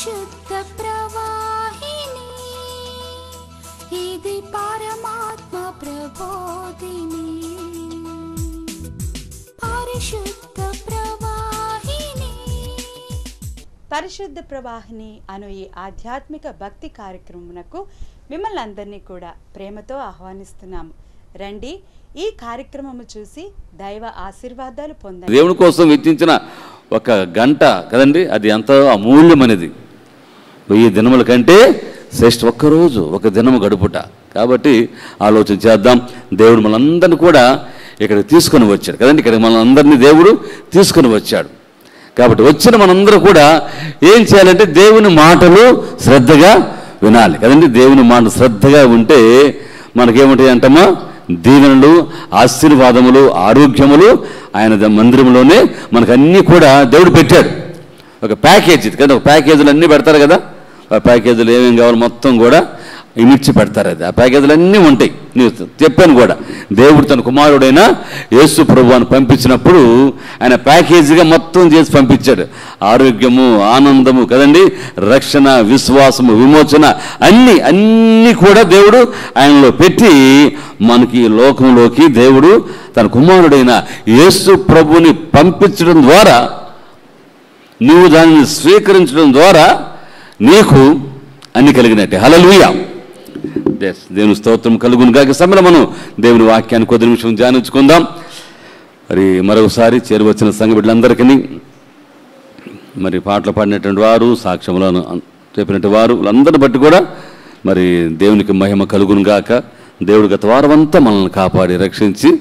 పరిశుద్ధ ప్రవాహిని, ఇది పరమాత్మ ప్రబోధిని. పరిశుద్ధ ప్రవాహిని. పరిశుద్ధ ప్రవాహిని అను ఈ ఆధ్యాత్మిక భక్తి కార్యక్రమమునకు మిమ్మల్ని అందరినీ కూడా ప్రేమతో ఆహ్వానిస్తున్నాము. రండి, ఈ కార్యక్రమము చూసి దైవ ఆశీర్వాదాలు పొందండి. దేవుని కోసం వెచ్చించిన ఒక గంట కదండి, అది ఎంతో అమూల్యమైనది. 1000 దినముల కంటే శ్రేష్ఠ ఒక్కరోజు, ఒక దినము గడుపుట. కాబట్టి ఆలోచన చేద్దాం. దేవుడు మనందరినీ కూడా ఇక్కడికి తీసుకొని వచ్చాడు కదండి. ఇక్కడ మనందరినీ దేవుడు తీసుకొని వచ్చాడు. కాబట్టి వచ్చిన మనందరూ కూడా ఏం చేయాలంటే దేవుని మాటలు శ్రద్ధగా వినాలి కదండి. దేవుని మాటలు శ్రద్ధగా ఉంటే మనకేమిటి అంటామా? దీవెనలు, ఆశీర్వాదములు, ఆరోగ్యములు ఆయన మందిరంలోనే మనకు అన్నీ కూడా దేవుడు పెట్టాడు. ఒక ప్యాకేజ్ ఇది కదా. ఒక ప్యాకేజీలు అన్నీ పెడతారు కదా. ఆ ప్యాకేజీలు ఏమేమి కావాలి మొత్తం కూడా ఇమిడ్చి పెడతారు. అది ఆ ప్యాకేజీలు అన్నీ ఉంటాయి. నేను చెప్పాను కూడా, దేవుడు తన కుమారుడైన యేసు ప్రభువుని పంపించినప్పుడు ఆయన ప్యాకేజీగా మొత్తం చేసి పంపించాడు. ఆరోగ్యము, ఆనందము కదండి, రక్షణ, విశ్వాసము, విమోచన అన్నీ కూడా దేవుడు ఆయనలో పెట్టి మనకి లోకంలోకి దేవుడు తన కుమారుడైన యేసు ప్రభువుని పంపించడం ద్వారా, నువ్వు దానిని స్వీకరించడం ద్వారా నీకు అన్ని కలిగినట్టే. హల్లెలూయా. దేవుని స్తోత్రం కలుగును గాక. సమయంలో మనం దేవుని వాక్యాన్ని కొద్ది నిమిషం ధ్యానించుకుందాం. మరి మరొకసారి చేరువచ్చిన సంఘ బిడ్డలందరికీ, మరి పాటలు పాడినటువంటి వారు, సాక్ష్యములను చెప్పినటువంటి వారు, వాళ్ళందరిని బట్టి కూడా మరి దేవునికి మహిమ కలుగును గాక. దేవుడు గత వారం అంతా మనల్ని కాపాడి రక్షించి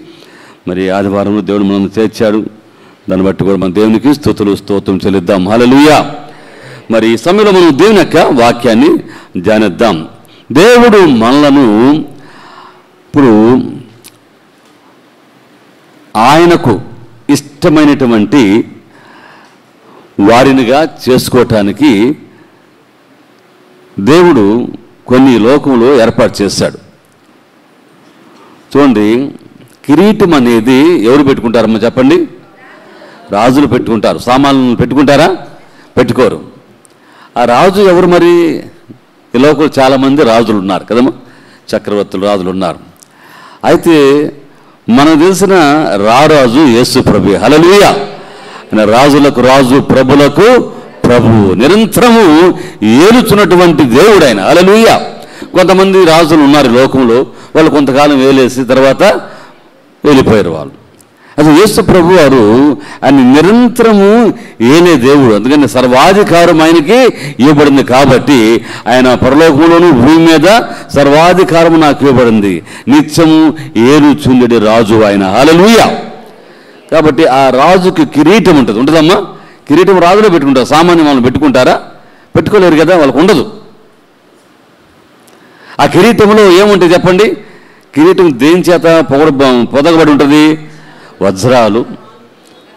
మరి ఆదివారంలో దేవుడు మనల్ని చేర్చాడు. దాన్ని బట్టి కూడా మన దేవునికి స్తోత్రం చెల్లిద్దాం. హల్లెలూయా. మరి ఈ సమయంలో మనం దేవుని యొక్క వాక్యాన్ని ధ్యానిద్దాం. దేవుడు మనలను ఇప్పుడు ఆయనకు ఇష్టమైనటువంటి వారినిగా చేసుకోవటానికి దేవుడు కొన్ని లోకంలో ఏర్పాటు చేశాడు. చూడండి, కిరీటం అనేది ఎవరు పెట్టుకుంటారమ్మా చెప్పండి? రాజులు పెట్టుకుంటారు. సామాన్లు పెట్టుకుంటారా? పెట్టుకోరు. ఆ రాజు ఎవరు మరి? ఈ లోకంలో చాలామంది రాజులు ఉన్నారు కదమ్మా, చక్రవర్తులు, రాజులు ఉన్నారు. అయితే మనకు తెలిసిన రారాజు యేసు ప్రభు. హల్లెలూయా. రాజులకు రాజు, ప్రభులకు ప్రభు, నిరంతరము ఏలుచున్నటువంటి దేవుడు ఆయన. హల్లెలూయా. కొంతమంది రాజులు ఉన్నారు లోకంలో, వాళ్ళు కొంతకాలం వేలేసి తర్వాత వెళ్ళిపోయారు వాళ్ళు. అసలు యేసు ప్రభు వారు ఆయన నిరంతరము ఏలే దేవుడు. అందుకని సర్వాధికారం ఆయనకి ఇవ్వబడింది. కాబట్టి ఆయన పరలోకంలోను భూమి మీద సర్వాధికారం నాకు ఇవ్వబడింది. నిత్యము ఏలుచుండెడి రాజు ఆయన. హల్లెలూయా. కాబట్టి ఆ రాజుకి కిరీటం ఉంటుంది. ఉంటుందమ్మా? కిరీటం రాజులో పెట్టుకుంటారు. సామాన్య వాళ్ళు పెట్టుకుంటారా? పెట్టుకోలేరు కదా, వాళ్ళకు ఉండదు. ఆ కిరీటంలో ఏముంటుంది చెప్పండి? కిరీటం దేని చేత పొదగబడి ఉంటుంది? వజ్రాలు,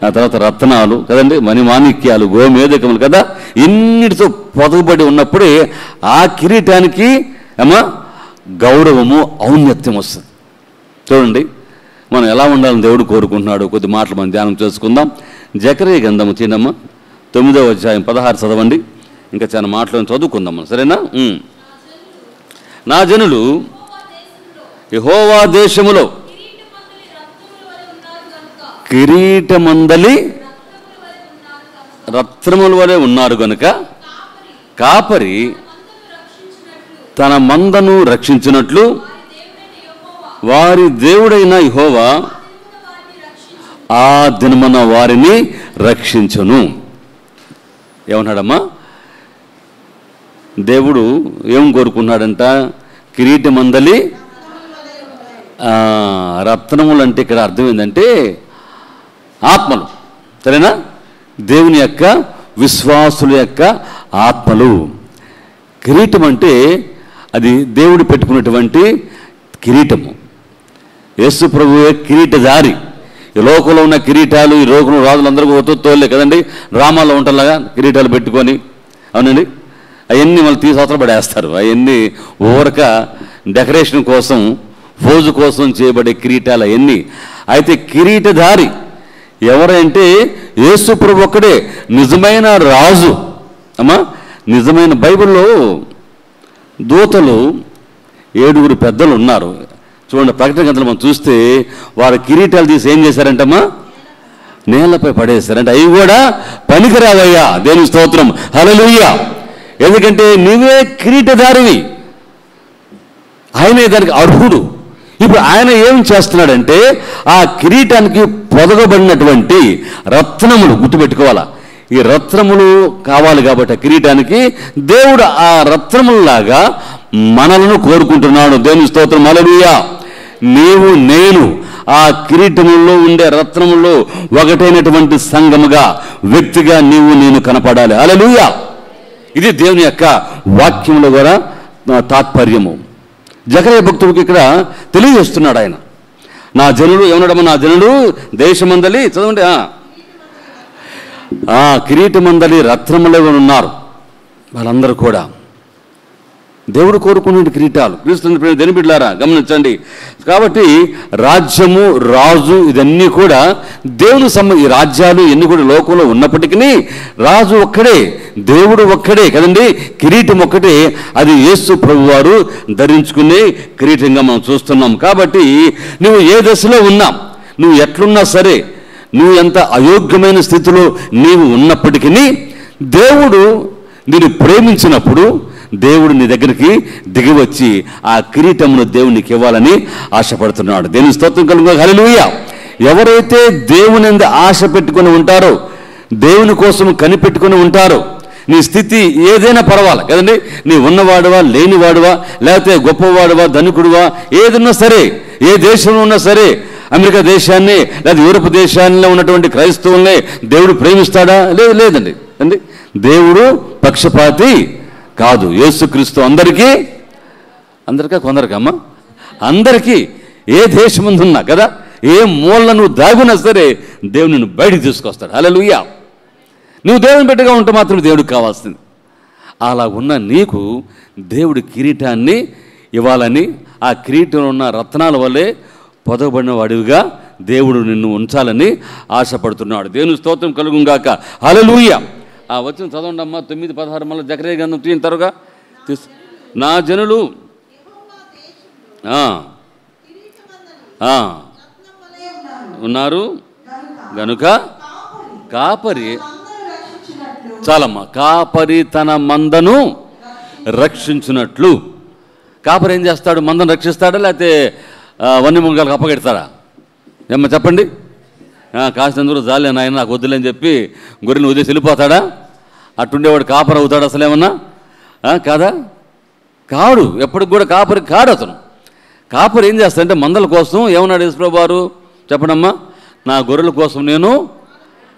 ఆ తర్వాత రత్నాలు కదండి, మణిమాణిక్యాలు, గోమేధికములు కదా, ఇన్నిటితో పొదగబడి ఉన్నప్పుడే ఆ కిరీటానికి గౌరవము, ఔన్నత్యం వస్తుంది. చూడండి, మనం ఎలా ఉండాలని దేవుడు కోరుకుంటున్నాడు. కొద్ది మాటలు మనం ధ్యానం చేసుకుందాం. జకరియా గ్రంథము తీయనమ్మా, 9వ అధ్యాయం 16 చదవండి. ఇంకా చాలా మాటలను చదువుకుందాం మనం, సరేనా? నా జనులు యెహోవా దేశములో కిరీటమందలి రత్నముల వలె ఉన్నారు గనుక కాపరి తన మందను రక్షించినట్లు వారి దేవుడైన యెహోవా ఆ దినమున వారిని రక్షించును. ఏమన్నాడమ్మా? దేవుడు ఏం కోరుకున్నాడంట? కిరీటమందలి రత్నములు అంటే ఇక్కడ అర్థం ఏంటంటే ఆత్మలు, సరేనా? దేవుని యొక్క విశ్వాసుల యొక్క ఆత్మలు. కిరీటం అంటే అది దేవుడు పెట్టుకున్నటువంటి కిరీటము. యేసు ప్రభువే కిరీటధారి. ఈ లోకంలో ఉన్న కిరీటాలు ఈ లోకంలో రాజులందరికీ ఒత్తుతోలే కదండి, డ్రామాలో ఉంటలాగా కిరీటాలు పెట్టుకొని, అవునండి, అవన్నీ మళ్ళీ తీసి పడేస్తారు. అవన్నీ ఓవరక డెకరేషన్ కోసం, ఫోజు కోసం చేయబడే కిరీటాలు అవన్నీ. అయితే కిరీటధారి ఎవరంటే యేసు ప్రభు ఒక్కడే నిజమైన రాజు. అమ్మా, నిజమైన బైబిల్లో దూతలు 7 పెద్దలు ఉన్నారు. చూడండి, ప్రకటన గ్రంథంలో మనం చూస్తే వారి కిరీటాలు తీసి ఏం చేశారంటమ్మా? నేలపై పడేశారంటే అవి కూడా పనికిరావయ్యా. దేవుని స్తోత్రం, హల్లెలూయా. ఎందుకంటే నీవే కిరీటధారివి, ఆయనే దానికి అర్హుడు. ఇప్పుడు ఆయన ఏం చేస్తున్నాడంటే ఆ కిరీటానికి పొదగబడినటువంటి రత్నములు, గుర్తుపెట్టుకోవాలా, ఈ రత్నములు కావాలి కాబట్టి ఆ కిరీటానికి దేవుడు ఆ రత్నములలాగా మనలను కోరుకుంటున్నాడు. దేవుని స్తోత్రం, హల్లెలూయా. నీవు నేను ఆ కిరీటముల్లో ఉండే రత్నముల్లో ఒకటైనటువంటి సంఘముగా, వ్యక్తిగా నీవు నేను కనపడాలి. హల్లెలూయా. ఇది దేవుని యొక్క వాక్యంలో కూడా తాత్పర్యము. జకరియా భక్తుడికి ఇక్కడ తెలియజేస్తున్నాడు ఆయన. నా జనులు ఏమన్నాడమ్మా? నా జనులు దేశమందలి, చదవండి, కిరీటమందలి రత్నములు ఉన్నారు. వాళ్ళందరూ కూడా దేవుడు కోరుకునే కిరీటాలు. క్రీస్తు దేని బిడ్డలారా గమనించండి. కాబట్టి రాజ్యము, రాజు, ఇదన్నీ కూడా దేవుని ఈ రాజ్యాలు ఎన్ని కూడా లోకంలో ఉన్నప్పటికీ రాజు ఒక్కడే, దేవుడు ఒక్కడే కదండి. కిరీటం ఒక్కటే, అది యేసు ప్రభు వారు ధరించుకునే కిరీటంగా మనం చూస్తున్నాం. కాబట్టి నువ్వు ఏ దశలో ఉన్నా, నువ్వు ఎట్లున్నా సరే, నువ్వు ఎంత అయోగ్యమైన స్థితిలో నీవు ఉన్నప్పటికీ దేవుడు నిన్ను ప్రేమించినప్పుడు దేవుడు నీ దగ్గరికి దిగి వచ్చి ఆ కిరీటమును దేవునికి ఇవ్వాలని ఆశపడుతున్నాడు. దేవుని స్తోత్రం కలుగుగా, హల్లెలూయా. ఎవరైతే దేవుని యందు ఆశ పెట్టుకుని ఉంటారో, దేవుని కోసం కనిపెట్టుకుని ఉంటారో, నీ స్థితి ఏదైనా పర్వాలేదు కదండి. నీ ఉన్నవాడువా, లేనివాడువా, లేకపోతే గొప్పవాడువా, ధనికుడువా, ఏదన్నా సరే, ఏ దేశంలో ఉన్నా సరే, అమెరికా దేశాన్ని లేదా యూరప్ దేశాల్లో ఉన్నటువంటి క్రైస్తవుల్ని దేవుడు ప్రేమిస్తాడా? లేదండి అండి. దేవుడు పక్షపాతి కాదు. యేసుక్రీస్తు అందరికీ కొందరికమ్మా, అందరికీ, ఏ దేశం ముందు ఉన్నా కదా, ఏ మూల నువ్వు దాగున్నా సరే దేవుడు నిన్ను బయటికి తీసుకొస్తాడు. హల్లెలూయా. నువ్వు దేవుని బిడ్డగా ఉంటే మాత్రం దేవుడికి కావాల్సింది. అలా ఉన్న నీకు దేవుడి కిరీటాన్ని ఇవ్వాలని, ఆ కిరీటంలో ఉన్న రత్నాల వల్లే పొదగబడిన వాడివిగా దేవుడు నిన్ను ఉంచాలని ఆశపడుతున్నాడు. దేవుని స్తోత్రం కలుగుగాక, హల్లెలూయా. వచ్చిన చదవండి అమ్మా, 9:16 మళ్ళీ జకరియా గ్రంథం తీయని తరుగా నా జనులు ఉన్నారు గనుక కాపరి, చాలమ్మా, కాపరి తన మందను రక్షించినట్లు. కాపరి ఏం చేస్తాడు? మందను రక్షిస్తాడా లేకపోతే వన్యమృగాలకు అప్పగెడతాడా? ఏమ్మా చెప్పండి. కాసినందుకు జాలే నాయన నాకు వద్దులేని చెప్పి గొర్రెని వదిలేసి వెళ్ళిపోతాడా? అట్టుండేవాడు కాపరి అవుతాడు అసలేమన్నా? కాదా? కాడు. ఎప్పటికి కూడా కాపరి కాడు అతను. కాపరి ఏం చేస్తాడంటే మందల కోసం ఏమన్నాడు యేసుప్రభు వారు? చెప్పండమ్మా. నా గొర్రెల కోసం నేను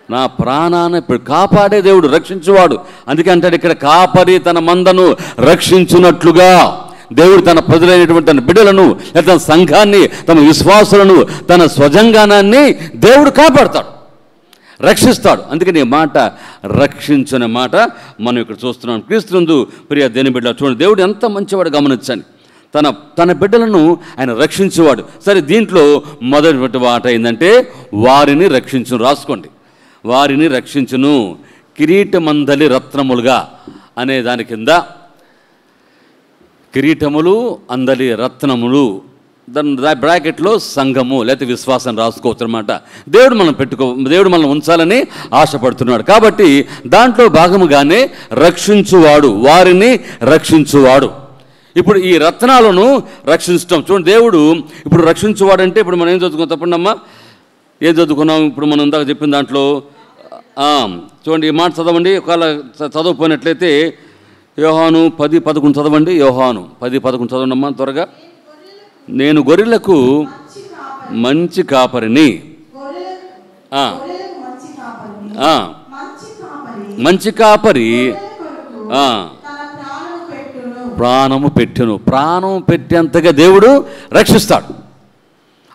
నా ప్రాణాన్ని కాపాడే దేవుడు, రక్షించువాడు. అందుకే అంటాడు ఇక్కడ, కాపరి తన మందను రక్షించున్నట్లుగా దేవుడు తన ప్రజలైనటువంటి తన బిడ్డలను, తన సంఘాన్ని, తన విశ్వాసులను, తన స్వజంగానాన్ని దేవుడు కాపాడతాడు, రక్షిస్తాడు. అందుకని ఈ మాట రక్షించనే మాట మనం ఇక్కడ చూస్తున్నాం. క్రీస్తునందు ప్రియ దేవుని బిడ్డ, చూడండి దేవుడు ఎంత మంచివాడు గమనించండి. తన బిడ్డలను ఆయన రక్షించేవాడు. సరే, దీంట్లో మొదటి మాట ఏంటంటే వారిని రక్షించును. రాసుకోండి, వారిని రక్షించును. కిరీటమందలి రత్నములుగా అనే దాని కింద కిరీటములు, అందలి రత్నములు, దాని బ్రాకెట్లో సంఘము లేకపోతే విశ్వాసం రాసుకోవచ్చు అనమాట. దేవుడు మనం ఉంచాలని ఆశపడుతున్నాడు. కాబట్టి దాంట్లో భాగముగానే రక్షించువాడు, వారిని రక్షించువాడు. ఇప్పుడు ఈ రత్నాలను రక్షించడం చూడండి. దేవుడు ఇప్పుడు రక్షించువాడంటే ఇప్పుడు మనం ఏం చదువుకున్నాం? తప్పండమ్మా, ఏం చదువుకున్నాం? ఇప్పుడు మనం ఇందాక చెప్పిన దాంట్లో చూడండి, ఈ మాట చదవండి. ఒకవేళ చదవకపోయినట్లయితే యోహాను 10:11 చదవండి. యోహాను 10:11 చదవండి అమ్మా త్వరగా. నేను గొర్రెలకు మంచి కాపరిని, మంచి కాపరి ప్రాణము పెట్టెను. ప్రాణం పెట్టేంతగా దేవుడు రక్షిస్తాడు.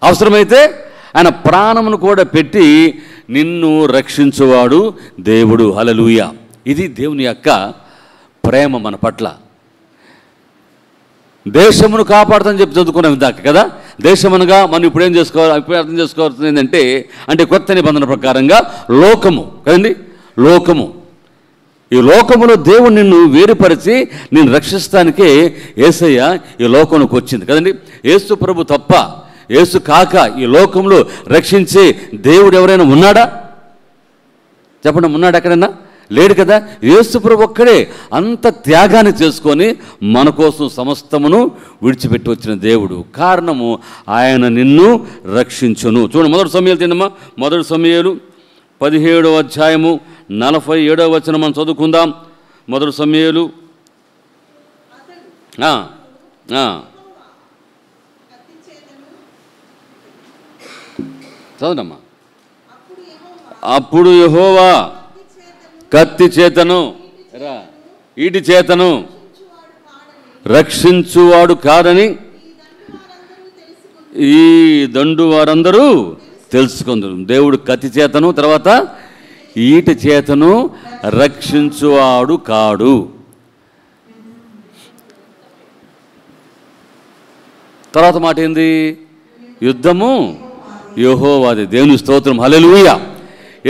అవసరమైతే ఆయన ప్రాణమును కూడా పెట్టి నిన్ను రక్షించువాడు దేవుడు. హల్లెలూయా. ఇది దేవుని యొక్క ప్రేమ మన పట్ల. దేశమును కాపాడుతుందని చెప్పి చదువుకున్నాం ఇందాక కదా. దేశమునుగా మనం ఇప్పుడు ఏం చేసుకోవాలి, ఇప్పుడు అర్థం చేసుకోవాల్సింది ఏంటంటే, అంటే కొత్త నిబంధన ప్రకారంగా లోకము కదండి. లోకము ఈ లోకములో దేవుడు నిన్ను వేరుపరిచి నేను రక్షిస్తానికే యేసయ్య ఈ లోకంలోకి వచ్చింది కదండి. యేసు ప్రభు తప్ప, యేసు కాక ఈ లోకంలో రక్షించే దేవుడు ఎవరైనా ఉన్నాడా? చెప్పండి, ఉన్నాడు ఎక్కడైనా? లేడు కదా. యేసు ప్రభు ఒక్కడే అంత త్యాగాన్ని చేసుకొని మన కోసం సమస్తమును విడిచిపెట్టి వచ్చిన దేవుడు. కారణము ఆయన నిన్ను రక్షించును. చూడండి, మొదటి సమయాలు తిన్నమ్మా. మొదటి సమయాలు 17వ అధ్యాయము 47వ వచనం మనం చదువుకుందాం. మొదటి సమయాలు చదవమ్మా. అప్పుడు యెహోవా కత్తి చేతను ఈటి చేతను రక్షించువాడు కాదని ఈ దండు వారందరూ తెలుసుకుందరు. దేవుడు కత్తి చేతను, తర్వాత ఈటి చేతను రక్షించువాడు కాడు. తర్వాత మాట ఏంది? యుద్ధము యెహోవాది. దేవుని స్తోత్రం, హల్లెలూయా.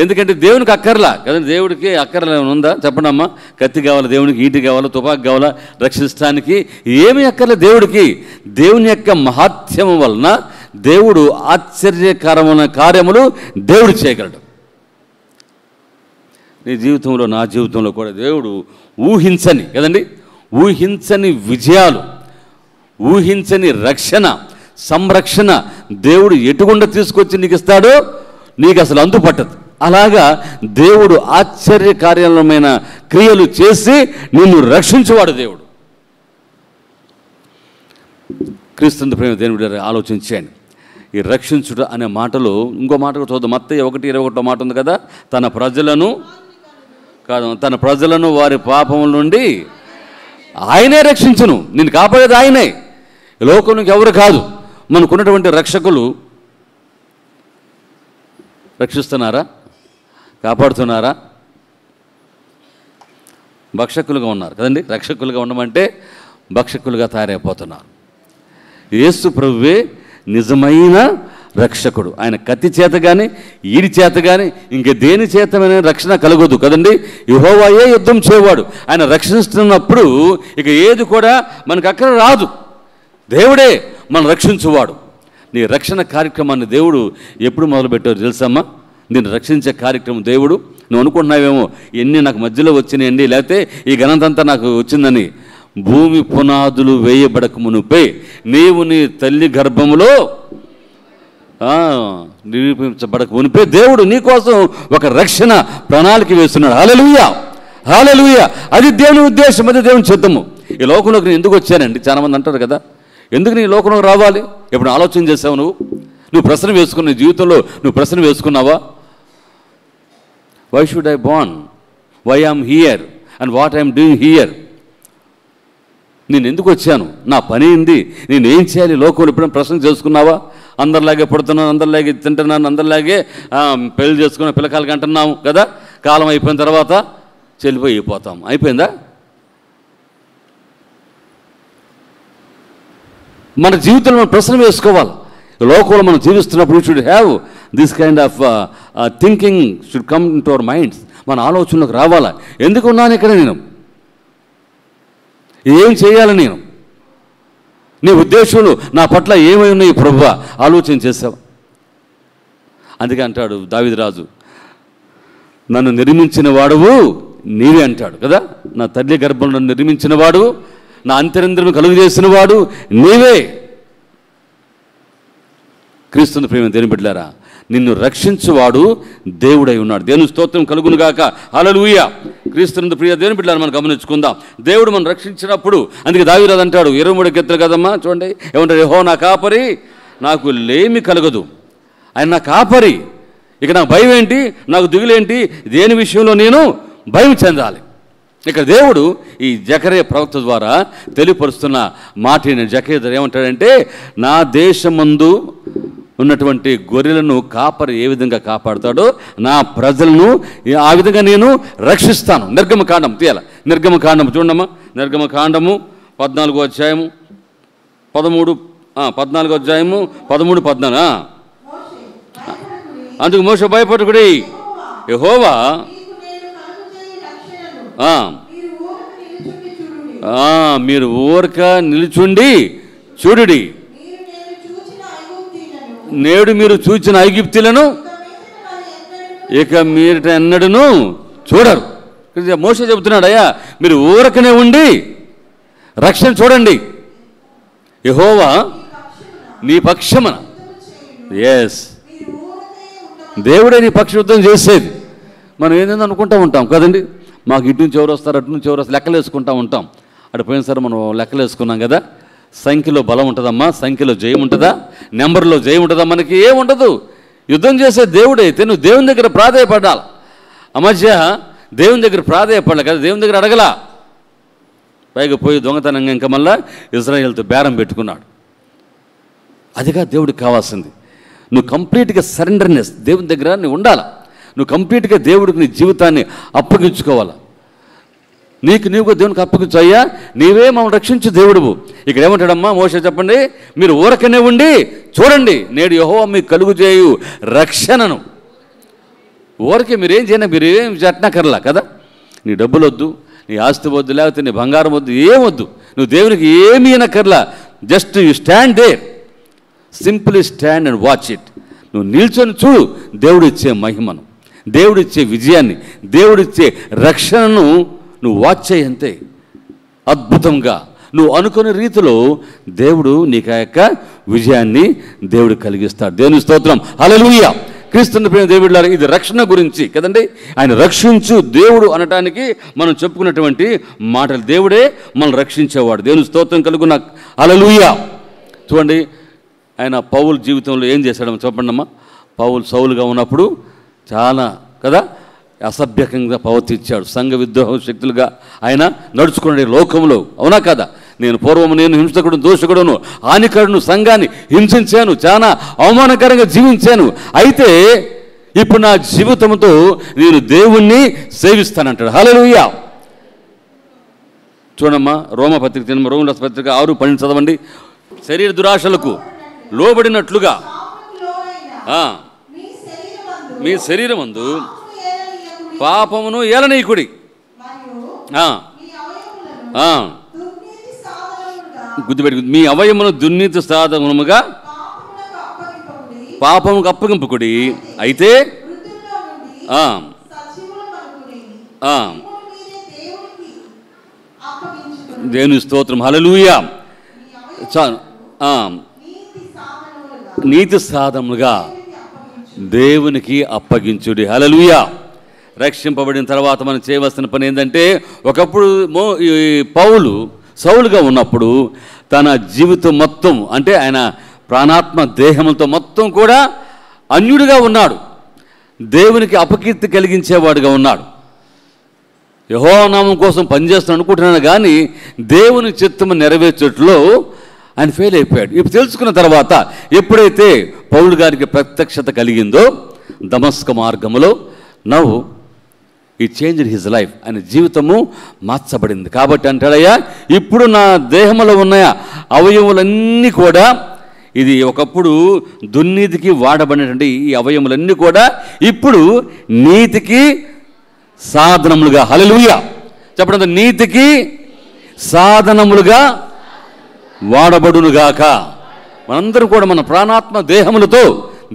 ఎందుకంటే దేవునికి అక్కర్లా కదండి. దేవుడికి అక్కర్లా ఉందా? చెప్పండి అమ్మా. కత్తి కావాలా దేవునికి, ఈటి కావాలా, తుపాకు కావాలా రక్షించడానికి? ఏమీ అక్కర్లే దేవుడికి. దేవుని యొక్క మహాత్మ్యం వలన దేవుడు ఆశ్చర్యకరమైన కార్యములు దేవుడు చేయగలడు. నీ జీవితంలో, నా జీవితంలో కూడా దేవుడు ఊహించని కదండి, ఊహించని విజయాలు, ఊహించని రక్షణ, సంరక్షణ దేవుడు ఎటుగుండా తీసుకొచ్చి నీకు ఇస్తాడో నీకు అసలు అంతుపట్టదు. అలాగా దేవుడు ఆశ్చర్యకార్యమైన క్రియలు చేసి నిన్ను రక్షించేవాడు దేవుడు. క్రీస్తు ప్రేమ దేవుడు ఆలోచించండి. ఈ రక్షించుట అనే మాటలో ఇంకో మాట చూద్దాం. మత్తయి 1:21 మాట ఉంది కదా, తన ప్రజలను వారి పాపముల నుండి ఆయనే రక్షించును. నిన్ను కాపాడేది ఆయనే, లోకానికి ఎవరు కాదు. మనకున్నటువంటి రక్షకులు రక్షిస్తున్నారా? కాపాడుతున్నారా? భక్షకులుగా ఉన్నారు కదండి. రక్షకులుగా ఉండమంటే భక్షకులుగా తయారైపోతున్నారు. యేసు ప్రభువే నిజమైన రక్షకుడు. ఆయన కత్తి చేత కానీ, ఈడి చేత కానీ, ఇంక దేని చేతమైన రక్షణ కలగదు కదండి. యెహోవాయే యుద్ధం చేయవాడు. ఆయన రక్షిస్తున్నప్పుడు ఇక ఏది కూడా మనకు అక్కడ రాదు. దేవుడే మనం రక్షించువాడు. నీ రక్షణ కార్యక్రమాన్ని దేవుడు ఎప్పుడు మొదలుపెట్టారు తెలుసమ్మా? నేను రక్షించే కార్యక్రమం దేవుడు. నువ్వు అనుకుంటున్నావేమో ఎన్ని నాకు మధ్యలో వచ్చినాయండి, లేకపోతే ఈ ఘనతంతా నాకు వచ్చిందని. భూమి పునాదులు వేయబడక మునుపే నీవు నీ తల్లి గర్భములో నిరూపించబడక మునిపే దేవుడు నీకోసం ఒక రక్షణ ప్రణాళిక వేస్తున్నాడు. హల్లెలూయా, హల్లెలూయా. అది దేవుని ఉద్దేశం, అది దేవుని చిత్తము. ఈ లోకంలోకి నేను ఎందుకు వచ్చానండి? చాలామంది అంటారు కదా, ఎందుకు నీ లోకంలోకి రావాలి? ఎప్పుడు ఆలోచన చేసావు? నువ్వు ప్రశ్న వేసుకున్న జీవితంలో నువ్వు ప్రశ్న వేసుకున్నావా? Why should I born, why I'm here and what I'm doing here. నేను ఎందుకు వచ్చాను, నా పని ఏంది, నేను ఏం చేయాలి లోకంలో? ఎప్పుడైనా ప్రశ్న చేసుకున్నావా? అందరిలాగే పడుతున్నాను, అందరిలాగే తింటున్నాను, అందరిలాగే పెళ్లి చేసుకున్న పిల్లకాయలకి అంటున్నాము కదా, కాలం అయిపోయిన తర్వాత చెల్లిపోయిపోతాం. అయిపోయిందా? మన జీవితంలో మనం ప్రశ్న వేసుకోవాలి. లోకంలో మనం జీవిస్తున్నప్పుడు should have this kind of thinking should come into our minds. మన ఆలోచనలోకి రావాలా. ఎందుకు ఉన్నాను ఇక్కడ, నేను ఏం చేయాలి, నేను నీ ఉద్దేశంలో నా పట్ల ఏమై ఉన్నాయి ప్రభువా, ఆలోచన చేసావు. అందుకే అంటాడు దావీదు రాజు, నన్ను నిర్మించిన వాడువు నీవే అంటాడు కదా. నా తల్లి గర్భంలో నిర్మించిన వాడు, నా అంతరింద్రియం కలుగు చేసిన వాడు నీవే. క్రీస్తుని ప్రేమ దేవుని బిడ్డలారా, నిన్ను రక్షించువాడు దేవుడై ఉన్నాడు. దేవుని స్తోత్రం కలుగును గాక. హల్లెలూయా. క్రీస్తునందు ప్రియ దేవుని బిడ్డలారా, మనం గమనించుకుందాం. దేవుడు మనం రక్షించినప్పుడు, అందుకే దావీదు అంటాడు 23 కీర్తన కదమ్మా, చూడండి ఏమంటాడు, యెహోవా నా కాపరి, నాకు లేమి కలగదు. ఆయన నా కాపరి. ఇక నాకు భయం ఏంటి, నాకు దిగులేంటి, దేని విషయంలో నేను భయం చెందాలి? ఇక్కడ దేవుడు ఈ జకర్యా ప్రవక్త ద్వారా తెలియపరుస్తున్న మాట జకర్యా ఏమంటాడంటే, నా దేశమందు ఉన్నటువంటి గొర్రెలను కాపరి ఏ విధంగా కాపాడుతాడో నా ప్రజలను ఆ విధంగా నేను రక్షిస్తాను. నిర్గమకాండం తీయాల. నిర్గమకాండము చూడమ్మా, నిర్గమకాండము 14వ అధ్యాయము 13 14వ అధ్యాయము 13 14. అందుకు మోషే భయపడకుడి, యెహోవా మీరు ఊరక నిలుచుండి చూడుడి. నేడు మీరు చూచిన ఐగుప్తీలను ఇక మీరు ఎన్నడూను చూడరు. మోషే చెబుతున్నాడు, అయ్యా మీరు ఊరకనే ఉండి రక్షణ చూడండి. యెహోవా నీ పక్షమున. ఎస్, దేవుడే నీ పక్ష యుద్ధం చేసేది. మనం ఏంటంటే అనుకుంటూ ఉంటాం కదండి, మాకు ఇటు నుంచి ఎవరు వస్తారు, అటు నుంచి ఎవరు వస్తారు, లెక్కలు వేసుకుంటూ ఉంటాం. అటు పోయినసారి మనం లెక్కలు వేసుకున్నాం కదా, సంఖ్యలో బలం ఉంటుందమ్మా, సంఖ్యలో జయం ఉంటుందా, నెంబర్లో జయం ఉంటుందా? మనకి ఏముండదు. యుద్ధం చేసే దేవుడే అయితే నువ్వు దేవుని దగ్గర ప్రాధేయపడాలి. ఆ మధ్య దేవుని దగ్గర ప్రాధేయపడాలి కదా, దేవుని దగ్గర అడగలా. పైగా పోయి దొంగతనంగా ఇంకా మళ్ళా ఇజ్రాయేల్తో బేరం పెట్టుకున్నాడు. అదిగా దేవుడికి కావాల్సింది. నువ్వు కంప్లీట్గా సరెండర్నెస్ దేవుని దగ్గర నువ్వు ఉండాలి. నువ్వు కంప్లీట్గా దేవుడికి నీ జీవితాన్ని అప్పగించుకోవాలి. నీకు నీవుగా దేవునికి అప్పగించు. అయ్యా నీవే మమ్మల్ని రక్షించు దేవుడువు. ఇక్కడ ఏమంటాడమ్మా మోషే, చెప్పండి, మీరు ఊరకనే ఉండి చూడండి, నేడు యెహోవా మీకు కలుగు చేయు రక్షణను. ఊరకే మీరేం చేయనా, మీరు ఏం చట్నకర్లా కదా. నీ డబ్బులు వద్దు, నీ ఆస్తి వద్దు, లేకపోతే నీ బంగారం వద్దు, ఏమొద్దు. నువ్వు దేవునికి ఏమీ అనకర్లా. Just you stand there, simply stand and watch it. నువ్వు నిల్చొని చూడు దేవుడిచ్చే మహిమను, దేవుడిచ్చే విజయాన్ని, దేవుడిచ్చే రక్షణను నువ్వు వాచ్ చేయి. అంతే అద్భుతంగా నువ్వు అనుకునే రీతిలో దేవుడు నీకు ఆ యొక్క విజయాన్ని దేవుడు కలిగిస్తాడు. దేవుని స్తోత్రం, హల్లెలూయా. క్రీస్తుని ప్రేమ దేవుడిలారా, ఇది రక్షణ గురించి కదండి. ఆయన రక్షించు దేవుడు అనటానికి మనం చెప్పుకున్నటువంటి మాటలు. దేవుడే మనం రక్షించేవాడు. దేవుని స్తోత్రం కలుగున, హల్లెలూయా. చూడండి, ఆయన పౌలు జీవితంలో ఏం చేశాడమ్మా చెప్పండి అమ్మా. పౌలు సౌలుగా ఉన్నప్పుడు చాలా కదా అసభ్యకంగా ప్రవర్తించాడు. సంఘ విద్రోహ శక్తులుగా ఆయన నడుచుకున్నాడు లోకంలో, అవునా కదా. నేను హింసకుడు, దోషకుడును, హానికరును, సంఘాన్ని హింసించాను, చాలా అవమానకరంగా జీవించాను. అయితే ఇప్పుడు నా జీవితంతో నేను దేవుణ్ణి సేవిస్తానంటాడు. హల్లెలూయా. చూడమ్మా, రోమల పత్రిక 6:12 చదవండి. శరీర దురాశలకు లోబడినట్లుగా మీ శరీరమందు పాపమును ఏలనీయకుడి. గుర్తుపెట్టు, మీ అవయమును దుర్నీతి సాధనముగా పాపముకు అప్పగింపుకుడి. అయితే దేవుని స్తోత్రం, హల్లెలూయా. నీతి సాధనముగా దేవునికి అప్పగించుడి. హల్లెలూయా. రక్షింపబడిన తర్వాత మనం చేయవలసిన పని ఏంటంటే, ఒకప్పుడు పౌలు సౌలుగా ఉన్నప్పుడు తన జీవితం మొత్తం, అంటే ఆయన ప్రాణాత్మ దేహములతో మొత్తం కూడా అన్యుడిగా ఉన్నాడు. దేవునికి అపకీర్తి కలిగించేవాడుగా ఉన్నాడు. యెహోవా నామం కోసం పనిచేస్తాను అనుకుంటున్నాను, కానీ దేవుని చిత్తము నెరవేర్చట్లో ఆయన ఫెయిల్ అయిపోయాడు. ఇప్పుడు తెలుసుకున్న తర్వాత ఎప్పుడైతే పౌలు గారికి ప్రత్యక్షత కలిగిందో దమస్క మార్గములో, నవ్వు ఈ చేంజ్ హిజ్ లైఫ్, ఆయన జీవితము మార్చబడింది. కాబట్టి అంటాడయ్యా, ఇప్పుడు నా దేహంలో ఉన్న అవయవులన్నీ కూడా, ఇది ఒకప్పుడు దుర్నీతికి వాడబడినటువంటి ఈ అవయములన్నీ కూడా ఇప్పుడు నీతికి సాధనములుగా, హల్లెలూయా చెప్పడం, నీతికి సాధనములుగా వాడబడునుగాక. మనందరూ కూడా మన ప్రాణాత్మ దేహములతో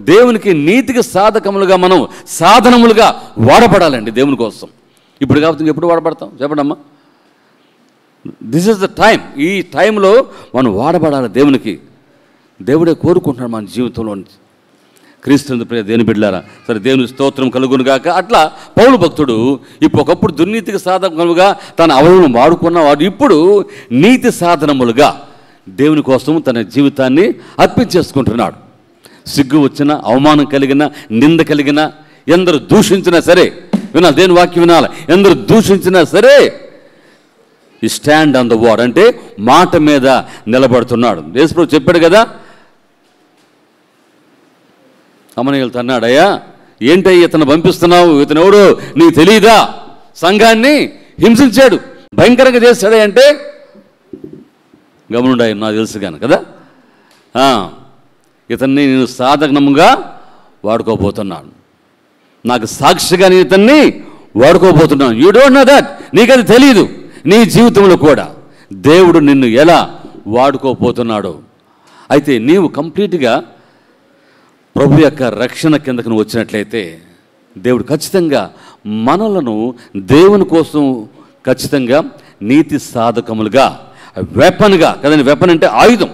దేవునికి నీతికి సాధకములుగా, మనం సాధనములుగా వాడబడాలండి దేవుని కోసం. ఇప్పుడు కాబట్టి ఎప్పుడు వాడబడతాం చెప్పడమ్మా. This is the time. ఈ టైంలో మనం వాడబడాలి దేవునికి. దేవుడే కోరుకుంటున్నాడు మన జీవితంలో నుంచి. క్రీస్తు ప్రియ దేవుని బిడ్డలారా, సరే దేవుని స్తోత్రం కలుగునుగాక. అట్లా పౌలు భక్తుడు ఇప్పుడు ఒకప్పుడు దుర్నీతికి సాధకములుగా తన అవయవం వాడుకున్నవాడు ఇప్పుడు నీతి సాధనములుగా దేవుని కోసం తన జీవితాన్ని అర్పించేసుకుంటున్నాడు. సిగ్గు వచ్చినా, అవమానం కలిగిన, నింద కలిగిన, ఎందరు దూషించినా సరే వినాలి, దేవుని వాక్యం వినాలి. ఎందరు దూషించినా సరే ఈ స్టాండ్ ఆన్ ద వర్డ్, అంటే మాట మీద నిలబడుతున్నాడు. యేసుప్రభు చెప్పాడు కదా, అమనీయులతో అన్నాడు, అయ్యా ఏంటయ్య ఇతను పంపిస్తున్నావు, ఇతను ఎవడో నీకు తెలియదా, సంఘాన్ని హింసించాడు, భయంకరంగా చేస్తాడే అంటే గమనుండాయి, నాకు తెలుసు కానీ కదా, ఇతన్ని నేను సాధనముగా వాడుకోబోతున్నాను, నాకు సాక్షిగా నేను ఇతన్ని వాడుకోబోతున్నావు. You don't know that. నీకు అది తెలియదు. నీ జీవితంలో కూడా దేవుడు నిన్ను ఎలా వాడుకోబోతున్నాడో. అయితే నీవు కంప్లీట్గా ప్రభు యొక్క రక్షణ కిందకు నువ్వు వచ్చినట్లయితే దేవుడు ఖచ్చితంగా మనలను దేవుని కోసం ఖచ్చితంగా నీతి సాధకములుగా, వెపన్గా కదండి. వెపన్ అంటే ఆయుధం.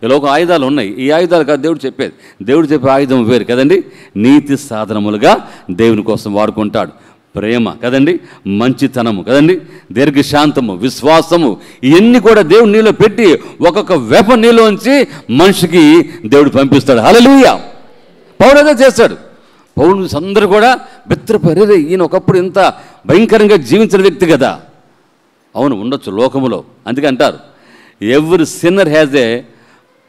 ఇలా ఒక ఆయుధాలు ఉన్నాయి. ఈ ఆయుధాలు కాదు దేవుడు చెప్పేది. దేవుడు చెప్పే ఆయుధం వేరు కదండి. నీతి సాధనములుగా దేవుని కోసం వాడుకుంటాడు. ప్రేమ కదండి, మంచితనము కదండి, దీర్ఘశాంతము, విశ్వాసము, ఇవన్నీ కూడా దేవుడు నీలో పెట్టి ఒక్కొక్క వెపన్ నీలోంచి మనిషికి దేవుడు పంపిస్తాడు. హల్లెలూయా. పౌలు అదే చేస్తాడు. పౌలు అందరూ కూడా బెత్తరపరే, ఈయన ఒకప్పుడు ఇంత భయంకరంగా జీవించిన వ్యక్తి కదా. అవును, ఉండొచ్చు లోకములో. అందుకే అంటారు every sinner has a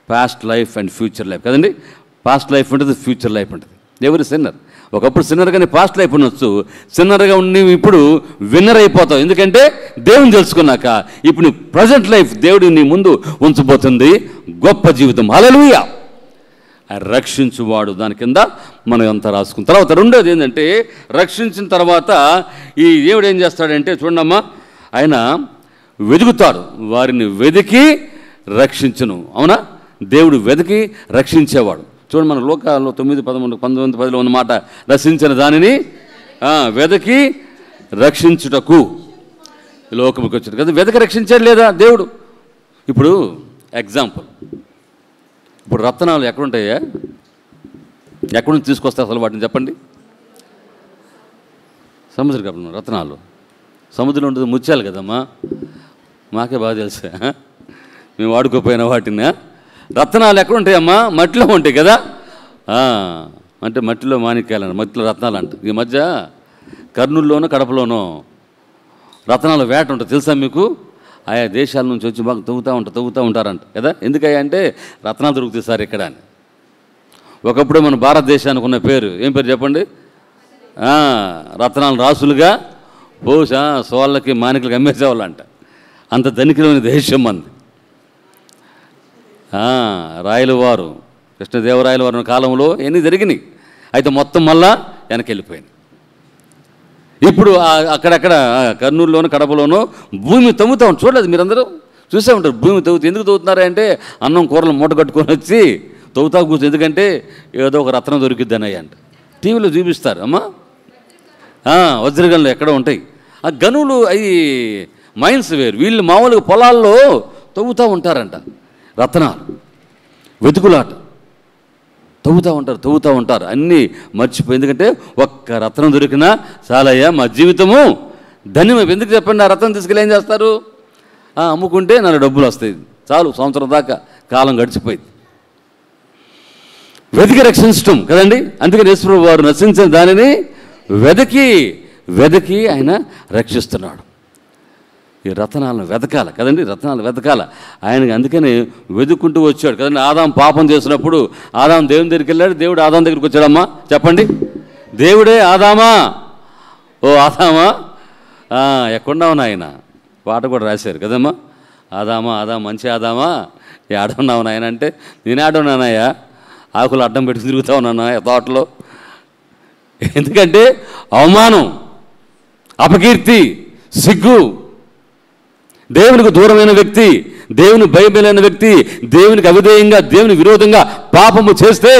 past life and future life కదండి. పాస్ట్ లైఫ్ ఉంటుంది, ఫ్యూచర్ లైఫ్ ఉంటుంది. ఎవరి సిన్నర్ ఒకప్పుడు సిన్నర్గానే పాస్ట్ లైఫ్ ఉండొచ్చు. సిన్నర్గా ఉండి ఇప్పుడు విన్నర్ అయిపోతావు. ఎందుకంటే దేవుని తెలుసుకున్నాక ఇప్పుడు నీ ప్రజెంట్ లైఫ్ దేవుడు నీ ముందు ఉంచబోతుంది గొప్ప జీవితం. హల్లెలూయా. రక్షించువాడు దాని కింద మనం అంతా రాసుకున్న తర్వాత రెండోది ఏంటంటే, రక్షించిన తర్వాత ఈ దేవుడు ఏం చేస్తాడంటే చూడమ్మా, ఆయన వెతుకుతాడు, వారిని వెతికి రక్షించును. అవునా, దేవుడు వెతికి రక్షించేవాడు. చూడండి, మన లోకాల్లో 9:11-19-10 ఉన్న మాట, రక్షించిన దానిని వెతికి రక్షించుటకు లోకముకి వచ్చాడు కదా. వెతికి రక్షించాడు లేదా దేవుడు? ఇప్పుడు ఎగ్జాంపుల్, ఇప్పుడు రత్నాలు ఎక్కడుంటాయా? ఎక్కడి నుంచి తీసుకొస్తారు అసలు వాటిని చెప్పండి? సముద్రం కాబట్టి రత్నాలు సముద్రంలో ఉంటుంది. ముత్యాలు కదమ్మా, మాకే బాగా తెలుసా, మేము వాడుకోపోయిన వాటిని. రత్నాలు ఎక్కడ ఉంటాయమ్మా? మట్టిలో ఉంటాయి కదా. అంటే మట్టిలో మాణిక్యాలు, మట్టిలో రత్నాలు అంట. ఈ మధ్య కర్నూలులోనూ కడపలోనూ రత్నాల వేట ఉంటుంది తెలుసా మీకు? ఆయా దేశాల నుంచి వచ్చి బాగా తవ్వుతూ ఉంటారంట కదా. ఎందుకయ్యా అంటే రత్నాలు దొరుకుతాయి సార్ ఇక్కడ అని. ఒకప్పుడు మన భారతదేశానికి ఉన్న పేరు ఏం పేరు చెప్పండి? రత్నాలు రాసులుగా పోసా సోళ్ళకి మాణికలకి అమ్మేసేవాళ్ళంట. అంత ధనికులైన దేశం మంది. రాయల వారు, కృష్ణదేవరాయల వారి కాలంలో ఎన్ని జరిగినాయి. అయితే మొత్తం మళ్ళా వెనక్కి వెళ్ళిపోయింది. ఇప్పుడు అక్కడక్కడ కర్నూలులోనూ కడపలోనూ భూమి తవ్వుతూ ఉంటారు. చూడలేదు మీరందరూ? చూసే ఉంటారు. భూమి తవ్వుతూ ఎందుకు తవ్వుతున్నారా అంటే అన్నం కూరలు మూట కట్టుకొని వచ్చి తవ్వుతా కూర్చొని, ఎందుకంటే ఏదో ఒక రత్నం దొరికిద్దని అంట. టీవీలో చూపిస్తారు అమ్మా. వజ్రగనులు ఎక్కడ ఉంటాయి ఆ గనులు, అవి మైన్స్ వేరు. వీళ్ళు మామూలుగా పొలాల్లో తవ్వుతూ ఉంటారంట. రత్నాలు వెతుకులాట, తవ్వుతూ ఉంటారు. అన్నీ మర్చిపోయి, ఎందుకంటే ఒక్క రత్నం దొరికినా చాలయ్యా మా జీవితము ధన్యమే. ఎందుకు చెప్పండి? ఆ రత్నం తీసుకెళ్ళి ఏం చేస్తారు? అమ్ముకుంటే 4 డబ్బులు వస్తాయి, చాలు, సంవత్సరం దాకా కాలం గడిచిపోయింది. వెతికి రక్షించటం కదండి. అందుకని యేసు వారు నశించిన దానిని వెతికి ఆయన రక్షిస్తున్నాడు. ఈ రత్నాలను వెతకాల కదండి, రత్నాలు వెతకాల ఆయనకి. అందుకని వెతుక్కుంటూ వచ్చాడు కదండి. ఆదాం పాపం చేసినప్పుడు ఆదాం దేవుని దగ్గరికి వెళ్ళాడు, దేవుడు ఆదాం దగ్గరికి వచ్చాడమ్మా. చెప్పండి, దేవుడే ఆదామా, ఓ ఆదామా ఎక్కడున్నావు నాయన, పాట కూడా రాశారు కదమ్మా. ఆదామా మంచి ఆదామా ఏడున్నావు నాయన అంటే, నేను ఏడున్నానయ్యా, ఆకులు అడ్డం పెట్టి తిరుగుతా ఉన్నానా తోటలో. ఎందుకంటే అవమానం, అపకీర్తి, సిగ్గు, దేవునికి దూరమైన వ్యక్తి, దేవుని భయమైన వ్యక్తి, దేవునికి అవిధేయంగా, దేవుని విరోధంగా పాపము చేస్తే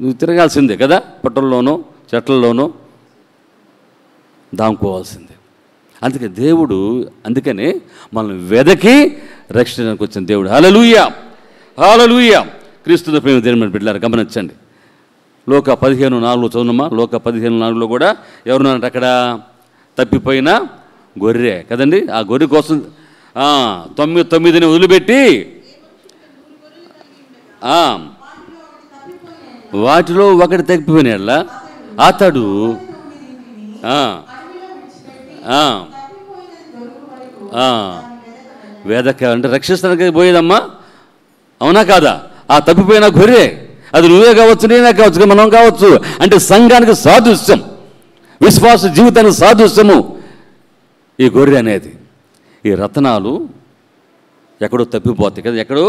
నువ్వు తిరగాల్సిందే కదా. పుట్టల్లోనూ చెట్లలోనూ దాముకోవాల్సిందే. అందుకే దేవుడు, అందుకనే మనల్ని వెదకి రక్షించడానికి వచ్చిన దేవుడు. హల్లెలూయా, హల్లెలూయా. క్రీస్తు ప్రేమ దేవుని బిడ్డలారా గమనించండి. లోక 15:4 చదువునమ్మా. లోక 15:4లో కూడా ఎవరున్నారంటే అక్కడ తప్పిపోయిన గొర్రె కదండి. ఆ గొర్రె కోసం 99ని వదిలిపెట్టి వాటిలో ఒకటి తప్పిపోయిన అతడు వేదక అంటే రక్షిస్తానికి పోయేదమ్మా. అవునా కాదా? ఆ తప్పిపోయిన గొర్రె, అది నువ్వే కావచ్చు, నేనే కావచ్చు, మనం కావచ్చు. అంటే సంఘానికి సాదృశ్యం, విశ్వాస జీవితానికి సాదృశ్యము ఈ గొర్రె అనేది. ఈ రత్నాలు ఎక్కడో తప్పిపోతాయి కదా, ఎక్కడో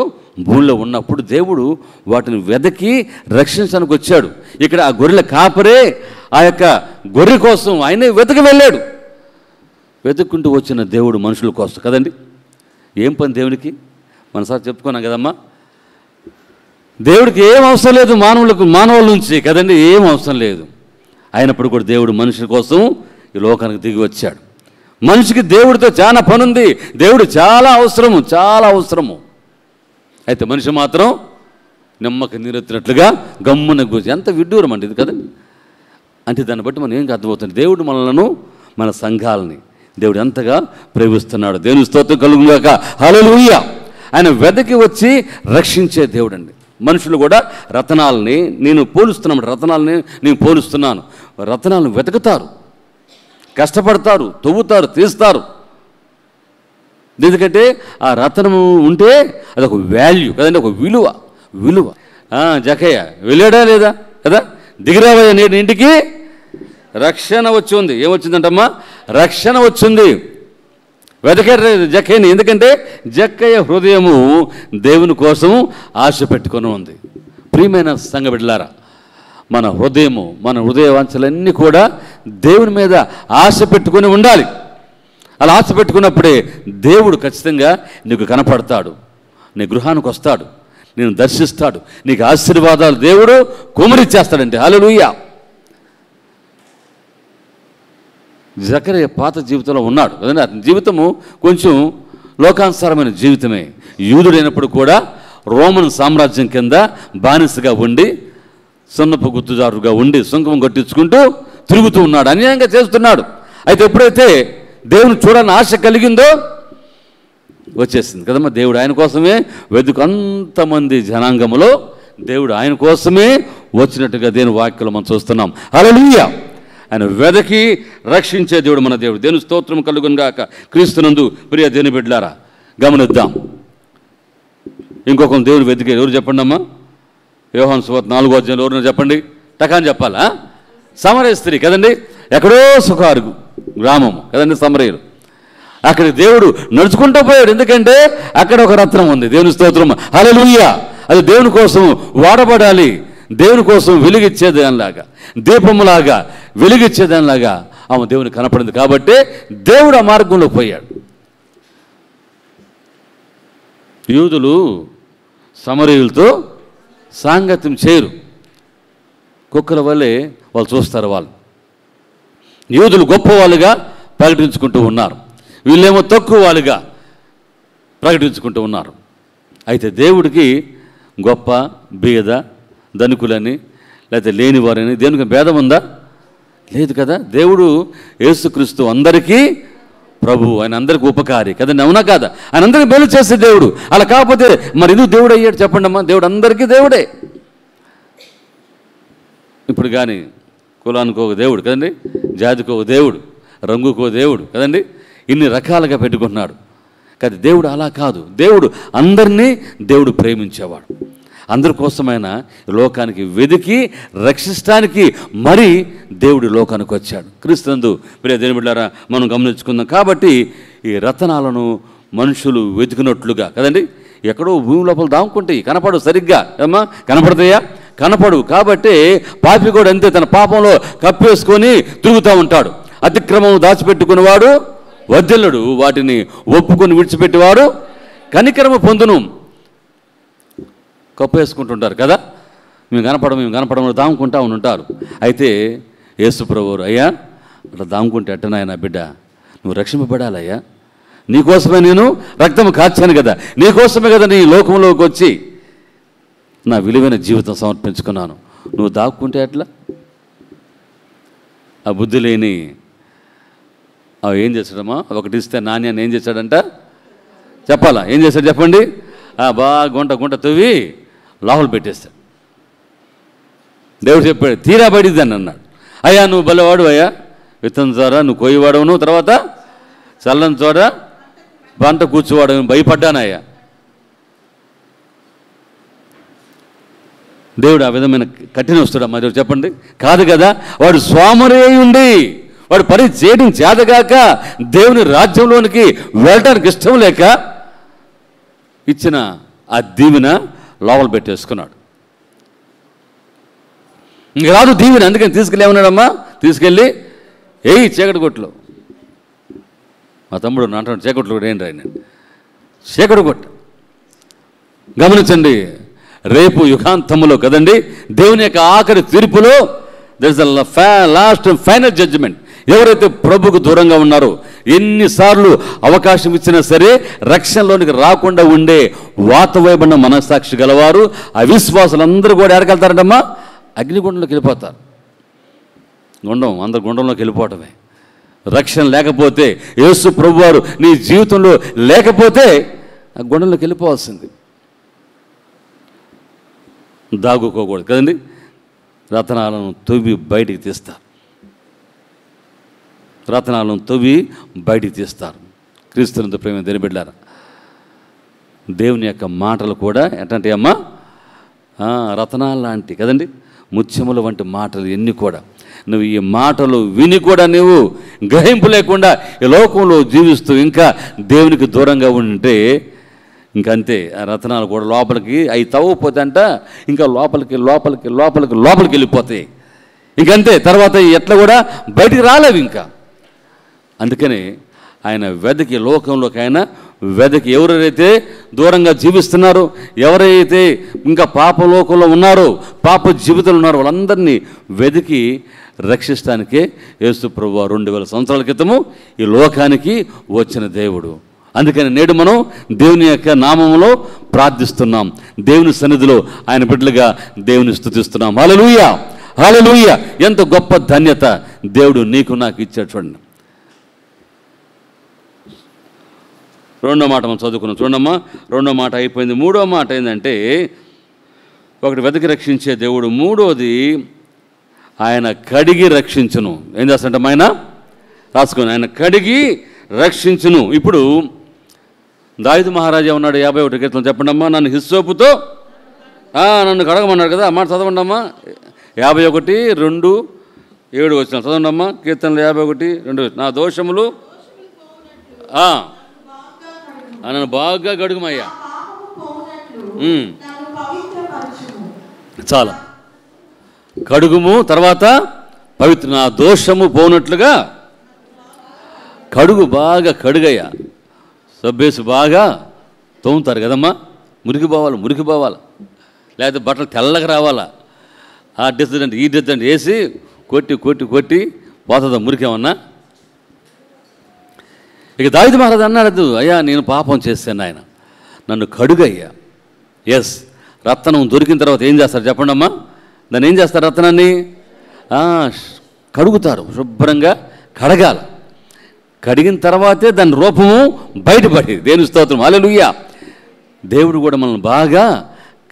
భూమిలో ఉన్నప్పుడు దేవుడు వాటిని వెదకి రక్షించడానికి వచ్చాడు. ఇక్కడ ఆ గొర్రెల కాపరే ఆ యొక్క గొర్రె కోసం ఆయనే వెతకి వెళ్ళాడు. వెతుక్కుంటూ వచ్చిన దేవుడు మనుషుల కోసం కదండి. ఏం పని దేవునికి? మనసారి చెప్పుకున్నాం కదమ్మా, దేవుడికి ఏం అవసరం లేదు మానవుల నుంచి కదండి, ఏం అవసరం లేదు. అయినప్పుడు కూడా దేవుడు మనుషుల కోసం ఈ లోకానికి దిగి వచ్చాడు. మనిషికి దేవుడితో చాలా పని ఉంది, దేవుడు చాలా అవసరము. అయితే మనిషి మాత్రం నిమ్మక నీరెత్తినట్లుగా గమ్మున కూర్చి, ఎంత విడ్డూరం అంటే ఇది కదండి. అంటే దాన్ని బట్టి మనం ఏం అర్థమవుతుంది, దేవుడు మనలను, మన సంఘాలని దేవుడు ఎంతగా ప్రేమిస్తున్నాడు. దేవుని స్తోత్రం కలుగుగాక. హల్లెలూయా. ఆయన వెదకి వచ్చి రక్షించే దేవుడు అండి. మనుషులు కూడా రతనాలని నేను పోలుస్తున్నాను. రతనాలను వెతుకుతారు, కష్టపడతారు, తవ్వుతారు, తీస్తారు. ఎందుకంటే ఆ రతనము ఉంటే అదొక వాల్యూ కదండి, ఒక విలువ. జకయ్య వెళ్ళాడా లేదా కదా, దిగిరావయ్య నేటి ఇంటికి రక్షణ వచ్చింది. ఏమొచ్చిందంటమ్మా? రక్షణ వచ్చింది. వెతకారు జక్కయ్యని, ఎందుకంటే జక్కయ్య హృదయము దేవుని కోసం ఆశ పెట్టుకొని ఉంది. ప్రియమైన సంఘ బిడ్డలారా, మన హృదయ వాంఛలన్నీ కూడా దేవుని మీద ఆశ పెట్టుకొని ఉండాలి. అలా ఆశ పెట్టుకున్నప్పుడే దేవుడు ఖచ్చితంగా నీకు కనపడతాడు, నీ గృహానికి వస్తాడు, నేను దర్శిస్తాడు, నీకు ఆశీర్వాదాలు దేవుడు కుమరిచ్చేస్తాడంటే. హల్లెలూయా. జకరియా పాత జీవితంలో ఉన్నాడు కదండి. అతని జీవితము కొంచెం లోకానుసారమైన జీవితమే. యూదుడైనప్పుడు కూడా రోమన్ సామ్రాజ్యం కింద బానిసగా ఉండి, సున్నపు గుర్తుదారుగా ఉండి సుంకం కట్టించుకుంటూ తిరుగుతూ ఉన్నాడు, అన్యాయంగా చేస్తున్నాడు. అయితే ఎప్పుడైతే దేవుని చూడాలని ఆశ కలిగిందో వచ్చేసింది కదమ్మా. దేవుడు ఆయన కోసమే అంతమంది జనాంగములో దేవుడు ఆయన కోసమే వచ్చినట్టుగా దేవుని వాక్యలో మనం చూస్తున్నాం. హల్లెలూయా. ఆయన వెదకి రక్షించే దేవుడు మన దేవుడు. దేవుని స్తోత్రం కలుగును గాక. క్రీస్తునందు ప్రియ దేవుని బిడ్డలారా, గమనిద్దాం. ఇంకొక దేవుడు వెతికే ఎవరు చెప్పండి అమ్మా? యోహాను సువార్త 4వ అధ్యాయంలో ఎవరైనా చెప్పండి, టకాని చెప్పాలా? సమరయ స్త్రీ కదండి. ఎక్కడో సుఖారు గ్రామము కదండి సమరయులు. అక్కడికి దేవుడు నడుచుకుంటూ పోయాడు, ఎందుకంటే అక్కడ ఒక రత్నం ఉంది. దేవుని స్తోత్రం. హల్లెలూయా. అది దేవుని కోసం వాడబడాలి, దేవుని కోసం వెలుగిచ్చేదానిలాగా, దీపములాగా వెలుగిచ్చేదానిలాగా ఆమె దేవుని కనపడింది. కాబట్టి దేవుడు ఆ మార్గంలో పోయాడు. యూదులు సమరయులతో సాంగత్యం చేయరు, కుక్కల వల్లే వాళ్ళు చూస్తారు. వాళ్ళు యూదులు గొప్పవాళ్ళుగా ప్రకటించుకుంటూ ఉన్నారు, వీళ్ళేమో తక్కువ వాళ్ళుగా ప్రకటించుకుంటూ ఉన్నారు. అయితే దేవుడికి గొప్ప బీద ధనికులని లేకపోతే లేనివారని దేవునికి భేదం ఉందా? లేదు కదా. దేవుడు యేసుక్రీస్తు అందరికీ ప్రభు, ఆయన అందరికీ ఉపకారి కదండి, అవునా కాదా? ఆయన అందరికీ మేలు చేసే దేవుడు. అలా కాకపోతే మరి ఎందుకు దేవుడు అయ్యాడు చెప్పండి అమ్మా? దేవుడు అందరికీ దేవుడే. ఇప్పుడు కానీ కులానికి ఒక దేవుడు కదండి, జాతికి ఒక దేవుడు, రంగుకు ఒక దేవుడు కదండి, ఇన్ని రకాలుగా పెట్టుకుంటున్నాడు. కానీ దేవుడు అలా కాదు. దేవుడు అందరినీ దేవుడు ప్రేమించేవాడు. అందరి కోసమైన లోకానికి వెదికి రక్షించడానికి మరి దేవుడు లోకానికి వచ్చాడు. క్రీస్తునందు ప్రియ దేవుని బిడ్డలారా, మనం గమనించుకుందాం. కాబట్టి ఈ రతనాలను మనుషులు వెతికినట్లుగా కదండి, ఎక్కడో భూమి లోపల దాముకుంటాయి, కనపడు సరిగ్గా ఏమా కనపడతాయా? కనపడు. కాబట్టి పాపి కూడా అంతే, తన పాపంలో కప్పేసుకొని తిరుగుతూ ఉంటాడు. అతిక్రమం దాచిపెట్టుకునేవాడు వర్ధిల్లుడు, వాటిని ఒప్పుకొని విడిచిపెట్టేవాడు కనికరము పొందును. కప్పేసుకుంటుంటారు కదా, మేము కనపడం దాముకుంటా ఉంటారు. అయితే యేసు ప్రభువు, అయ్యా అట్లా దాముకుంటే ఎట్టనాయన బిడ్డ, నువ్వు రక్షింపబడాలయ్యా, నీకోసమే నేను రక్తం కార్చాను కదా, నీకోసమే కదా నీ లోకంలోకి వచ్చి నా విలువైన జీవితం సమర్పించుకున్నాను, నువ్వు దాక్కుంటే ఎట్లా? ఆ బుద్ధి లేని ఏం చేశాడమ్మా? ఒకటి ఇస్తే నాణ్యాన్ని ఏం చేశాడంట చెప్పాలా? ఏం చేశాడు చెప్పండి? బాగా గుంట తవ్వి లాహులు పెట్టేస్తాడు. దేవుడు చెప్పాడు తీరా పడిద్దని అన్నాడు. అయ్యా నువ్వు బలవాడు అయ్యా, విత్తనం చోర నువ్వు కొయ్యవాడవును, తర్వాత చల్లని చోర పంట కూర్చోవాడు, భయపడ్డానయ్యా. దేవుడు ఆ విధమైన కఠిన వస్తాడమ్మా దేవుడు చెప్పండి? కాదు కదా. వాడు స్వామరేయుండి వాడు పని చేయడం చేతగాక దేవుని రాజ్యంలోనికి వెళ్ళడానికి ఇష్టం లేక ఇచ్చిన ఆ దీవెన లోపల పెట్టేసుకున్నాడు. ఇంక రాదు దీవెన. అందుకని తీసుకెళ్ళి ఏమన్నాడమ్మా, తీసుకెళ్ళి చీకటి కొట్లు. మా తమ్ముడు అంటాడు చీకట్లు కూడా ఏంటి ఆయన, చీకటి కొట్టు. గమనించండి, రేపు యుగాంతములో కదండి దేవుని యొక్క ఆఖరి తీర్పులో there is the last final judgement. ఎవరైతే ప్రభుకు దూరంగా ఉన్నారో, ఎన్నిసార్లు అవకాశం ఇచ్చినా సరే రక్షణలోనికి రాకుండా ఉండే వాతవైబడిన మనస్సాక్షి గలవారు, అవిశ్వాసులందరూ కూడా ఎడకెళ్తారంటమ్మా, అగ్నిగుండంలోకి వెళ్ళిపోతారు. అందరు గుండంలోకి వెళ్ళిపోవటమే. రక్షణ లేకపోతే, యేసు ప్రభువారు నీ జీవితంలో లేకపోతే ఆ గుండంలోకి వెళ్ళిపోవాల్సింది. దాగుకోకూడదు కదండి. రతనాలను తవ్వి బయటికి తీస్తారు, రతనాలను తవ్వి బయటికి తీస్తారు. క్రీస్తునందు ప్రేమ దేనిబిడ్డారా, దేవుని యొక్క మాటలు కూడా ఎట్లాంటి అమ్మా, రతనాలు లాంటి కదండి, ముత్యముల వంటి మాటలు ఎన్ని కూడా. నువ్వు ఈ మాటలు విని కూడా నువ్వు గ్రహింపు లేకుండా ఈ లోకంలో జీవిస్తూ ఇంకా దేవునికి దూరంగా ఉంటే ఇంకంతే. ఆ రతనాలు కూడా లోపలికి అవి తవ్వకపోతే అంట ఇంకా లోపలికి లోపలికి లోపలికి లోపలికి వెళ్ళిపోతాయి. ఇంకంతే, తర్వాత ఎట్లా కూడా బయటికి రాలేవు ఇంకా. అందుకని ఆయన వెదకి, లోకంలోకి ఆయన వెదకి ఎవరైతే దూరంగా జీవిస్తున్నారో, ఎవరైతే ఇంకా పాపలోకంలో ఉన్నారో, పాప జీవితంలో ఉన్నారో వాళ్ళందరినీ వెదికి రక్షిస్తానికే యేసు ప్రభువు 2000 సంవత్సరాల క్రితము ఈ లోకానికి వచ్చిన దేవుడు. అందుకని నేడు మనం దేవుని యొక్క నామములో ప్రార్థిస్తున్నాం, దేవుని సన్నిధిలో ఆయన బిడ్డలుగా దేవుని స్తుతిస్తున్నాం. హల్లెలూయా, హల్లెలూయా. ఎంత గొప్ప ధన్యత దేవుడు నీకు నాకు ఇచ్చాడు. చూడండి, రెండో మాట మనం చదువుకున్నాం. చూడమ్మా, రెండో మాట అయిపోయింది. మూడో మాట ఏంటంటే, ఒకటి వెతికి రక్షించే దేవుడు, మూడోది ఆయన కడిగి రక్షించును. ఏం చేస్తాడంటే ఆయన రాసుకొని, ఆయన కడిగి రక్షించును. ఇప్పుడు దావీదు మహారాజా ఉన్నాడు 51 కీర్తనలు. చెప్పండి అమ్మా, నన్ను హిస్సోపుతో నన్ను కడగమన్నాడు కదా, ఆ మాట చదవండి అమ్మా. 51:2-7 వచ్చిన చదవండి అమ్మా. కీర్తనలు 51:2, నా దోషములు నన్ను బాగా గడుగుమయ్యా. చాలా కడుగుము, తర్వాత పవిత్ర, నా దోషము పోనట్లుగా కడుగు, బాగా కడుగయ్యా. సబ్బేసి బాగా తోముతారు కదమ్మా, మురికి పోవాలి, లేకపోతే బట్టలు తెల్లగా రావాలా. ఆ డిస్టెంట్ ఈ డిస్టెంట్ వేసి కొట్టి పోతుందా మురికేమన్నా. ఇక దావీదు మహారాజు అన్నాడు, అయ్యా నేను పాపం చేశాను, ఆయన నన్ను కడుగయ్యా. ఎస్, రత్నం దొరికిన తర్వాత ఏం చేస్తారు చెప్పండి అమ్మా. దాన్ని ఏం చేస్తారు? రత్నాన్ని కడుగుతారు, శుభ్రంగా కడగాలి. కడిగిన తర్వాతే దాని రూపము బయటపడేది. దేవుని స్తోత్రం, హల్లెలూయా. దేవుడు కూడా మనల్ని బాగా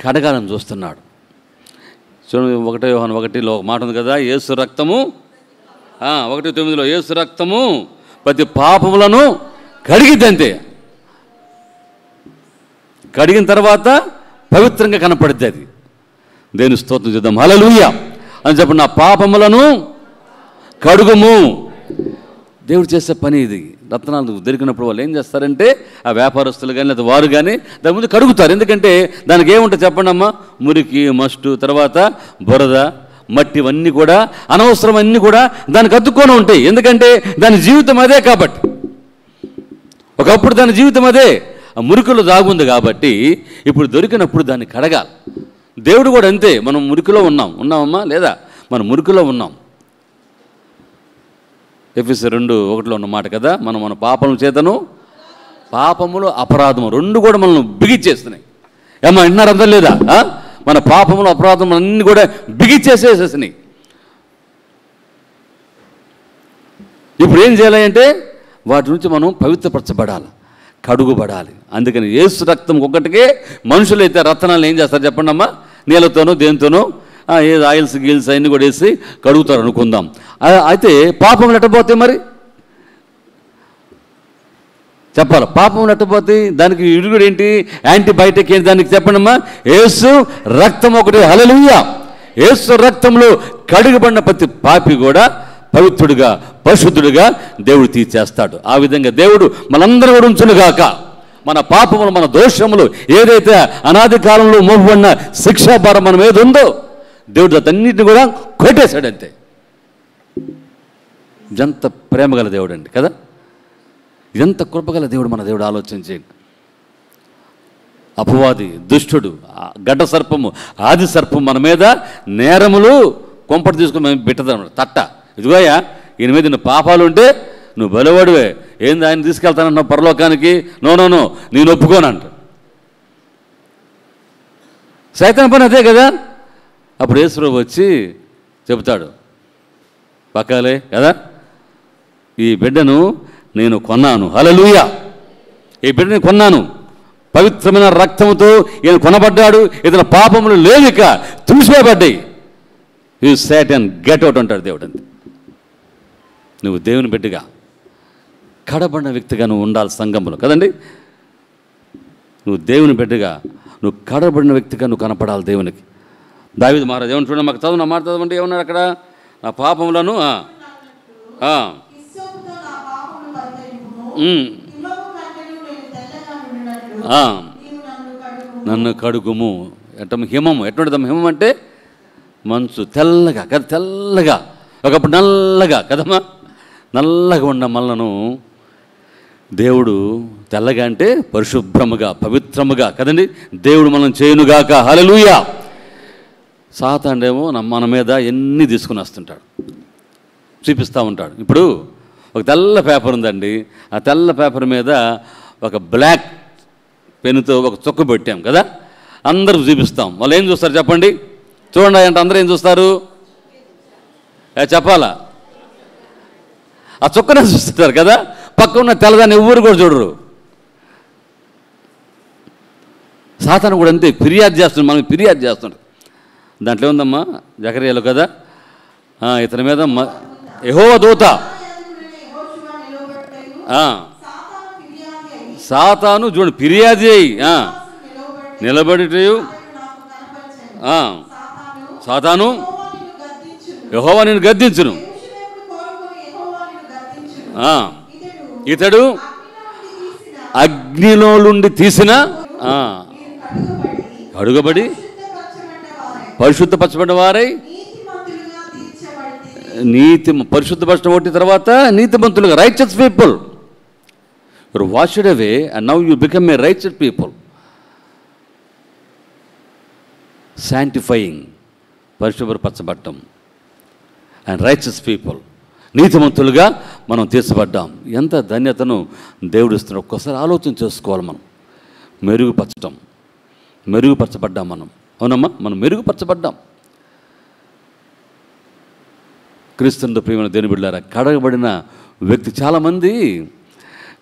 కడగాలని చూస్తున్నాడు. చూడండి, 1 యోహాను 1లో ఒక మాట ఉంది కదా, యేసు రక్తము 1:9 యేసు రక్తము ప్రతి పాపములను కడిగిద్దంతే. కడిగిన తర్వాత పవిత్రంగా కనపడుద్ది అది. దేవుని స్తోత్రం చేద్దాం, హల్లెలూయా అని చెప్పండి. నా పాపములను కడుగుము. దేవుడు చేసే పని ఇది. రత్నాలు దొరికినప్పుడు వాళ్ళు ఏం చేస్తారంటే, ఆ వ్యాపారస్తులు కానీ లేదా వారు కానీ దాని ముందు కడుగుతారు. ఎందుకంటే దానికి ఏముంటుంది చెప్పండి అమ్మా, మురికి, మస్టు, తర్వాత బురద, మట్టి, ఇవన్నీ కూడా అనవసరం, అన్నీ కూడా దానికి అద్దుకొని ఉంటాయి. ఎందుకంటే దాని జీవితం అదే కాబట్టి. ఒకప్పుడు దాని జీవితం అదే, ఆ మురికిలో దాగుంది కాబట్టి ఇప్పుడు దొరికినప్పుడు దాన్ని కడగాలి. దేవుడు కూడా అంతే. మనం మురికిలో ఉన్నామమ్మా లేదా, మనం మురికిలో ఉన్నాం. ఎఫెసీయులు 2:1 ఉన్న మాట కదా, మన పాపముల చేతను, పాపములు అపరాధము రెండు కూడా మనల్ని బిగిచ్చేస్తున్నాయి. ఏమన్నా విన్నారు అందరూ లేదా? మన పాపములు అపరాధములు అన్నీ కూడా బిగిచ్చేసేసేసినాయి. ఇప్పుడు ఏం చేయాలి అంటే వాటి నుంచి మనం పవిత్రపరచబడాలి, కడుగుబడాలి. అందుకని యేసు రక్తం ఒక్కటికే మనుషులైతే రత్నాలు ఏం చేస్తారు చెప్పండి అమ్మా, నీళ్ళతోనూ దేనితోనూ ఏదో ఆయిల్స్ గీల్స్ అన్నీ కూడా వేసి కడుగుతారు అనుకుందాం. అయితే పాపములు ఎట్టపోతే మరి చెప్పాలి. పాపములు ఎట్టపోతే దానికి ఇరుగుడు ఏంటి, యాంటీబయాటిక్ ఏంటి దానికి చెప్పండి అమ్మా, యేసు రక్తం ఒకటి. హల్లెలూయా. యేసు రక్తంలో కడుగుబడిన ప్రతి పాపి కూడా పవిత్రుడిగా, పరిశుద్ధుడిగా దేవుడు తీర్చేస్తాడు. ఆ విధంగా దేవుడు మనందరూ కూడా ఉంచునుగాక. మన పాపములు, మన దోషములు, ఏదైతే అనాది కాలంలో మోపబడిన శిక్షాభారం మనం ఏది ఉందో దేవుడు అతన్నిటిని కూడా కొట్టేశాడు అంతే. ఎంత ప్రేమగల దేవుడు అండి కదా, ఎంత కృపగల దేవుడు మన దేవుడు. ఆలోచించి అపవాది దుష్టుడు గడ్డ సర్పము ఆది సర్పం మన మీద నేరములు కొంపటి తీసుకుని మేము పెట్టదన్నమాట తట్ట. ఇదిగోయా ఈయన మీద నిన్ను పాపాలు ఉంటే నువ్వు బలవాడివే, ఏంది ఆయన తీసుకెళ్తానన్నావు పరలోకానికి, నో నేను ఒప్పుకోనంట. సైతాన్ పని అదే కదా. అప్పుడు యేసుప్రభువు వచ్చి చెబుతాడు పక్కాలే కదా, ఈ బిడ్డను నేను కొన్నాను, హల్లెలూయా, ఈ బిడ్డని కొన్నాను, పవిత్రమైన రక్తముతో ఈయన కొనబడ్డాడు, ఇతని పాపములు లేవిక తుడిచివేయబడ్డాయి. యు సాటన్ గెట్ అవుట్ అంటాడు దేవుడు. అంతే. నువ్వు దేవుని బిడ్డగా కడబడిన వ్యక్తిగా నువ్వు ఉండాలి సంఘంలో కదండి. నువ్వు దేవుని బిడ్డగా నువ్వు కడబడిన వ్యక్తిగా నువ్వు కనపడాలి దేవునికి. దావీదు మహారాజు ఏమని చూడండి, మాకు చదువు నా మాట చదవండి, ఏమన్నాడు అక్కడ, నా పాపములను నన్ను కడుగుము. హిమము ఎటువంటిదమ్మా? హిమం అంటే మంచు, తెల్లగా కదా, తెల్లగా ఒకప్పుడు నల్లగా కదమ్మా, నల్లగా ఉన్న మనలను దేవుడు తెల్లగా అంటే పరిశుభ్రముగా పవిత్రముగా కదండి దేవుడు మనం చేయునుగాక, హల్లెలూయా. సాతానుడేమో మన మీద ఎన్ని తీసుకుని వస్తుంటాడు, చూపిస్తూ ఉంటాడు. ఇప్పుడు ఒక తెల్ల పేపర్ ఉందండి, ఆ తెల్ల పేపర్ మీద ఒక బ్లాక్ పెన్నుతో ఒక చుక్క పెట్టాం కదా, అందరూ చూపిస్తాం. వాళ్ళు ఏం చూస్తారు చెప్పండి, చూడండి అంటే అందరూ ఏం చూస్తారు చెప్పాలా, ఆ చుక్కనే చూస్తుంటారు కదా, పక్క ఉన్న తెల్లదాన్ని ఎవరు కూడా చూడరు. సాతాను కూడా అంతే, ఫిర్యాదు చేస్తున్నాడు, మనకి ఫిర్యాదు చేస్తున్నాడు. దాంట్లో ఉందమ్మా జకర్యాలో కదా, ఇతని మీద యెహోవా దూత సాతాను చూడండి ఫిర్యాదు అయ్యి నిలబడిటయు, సాతాను యెహోవా నిన్ను గద్దించును, ఇతడు అగ్నిలో నుండి తీసిన అడుగబడి పరిశుద్ధపరచబడిన వారై పరిశుద్ధపరచబడిన తర్వాత నీతిమంతులుగా, righteous people, your washed away and now you become a righteous people. Sanctifying, పరిశుభ్రపరచబడ్డం, అండ్ రైచస్ పీపుల్, నీతిమంతులుగా మనం తీర్చబడ్డాం. ఎంత ధన్యతను దేవుడు ఇస్తున్నాడు. ఒక్కసారి ఆలోచన చేసుకోవాలి. మనం మెరుగుపరచబడ్డాం మనం, అవునమ్మా, మనం మెరుగుపరచబడ్డాం. క్రీస్తునందు ప్రియమైన దేవుని బిడ్డలారా, కడగబడిన వ్యక్తి చాలామంది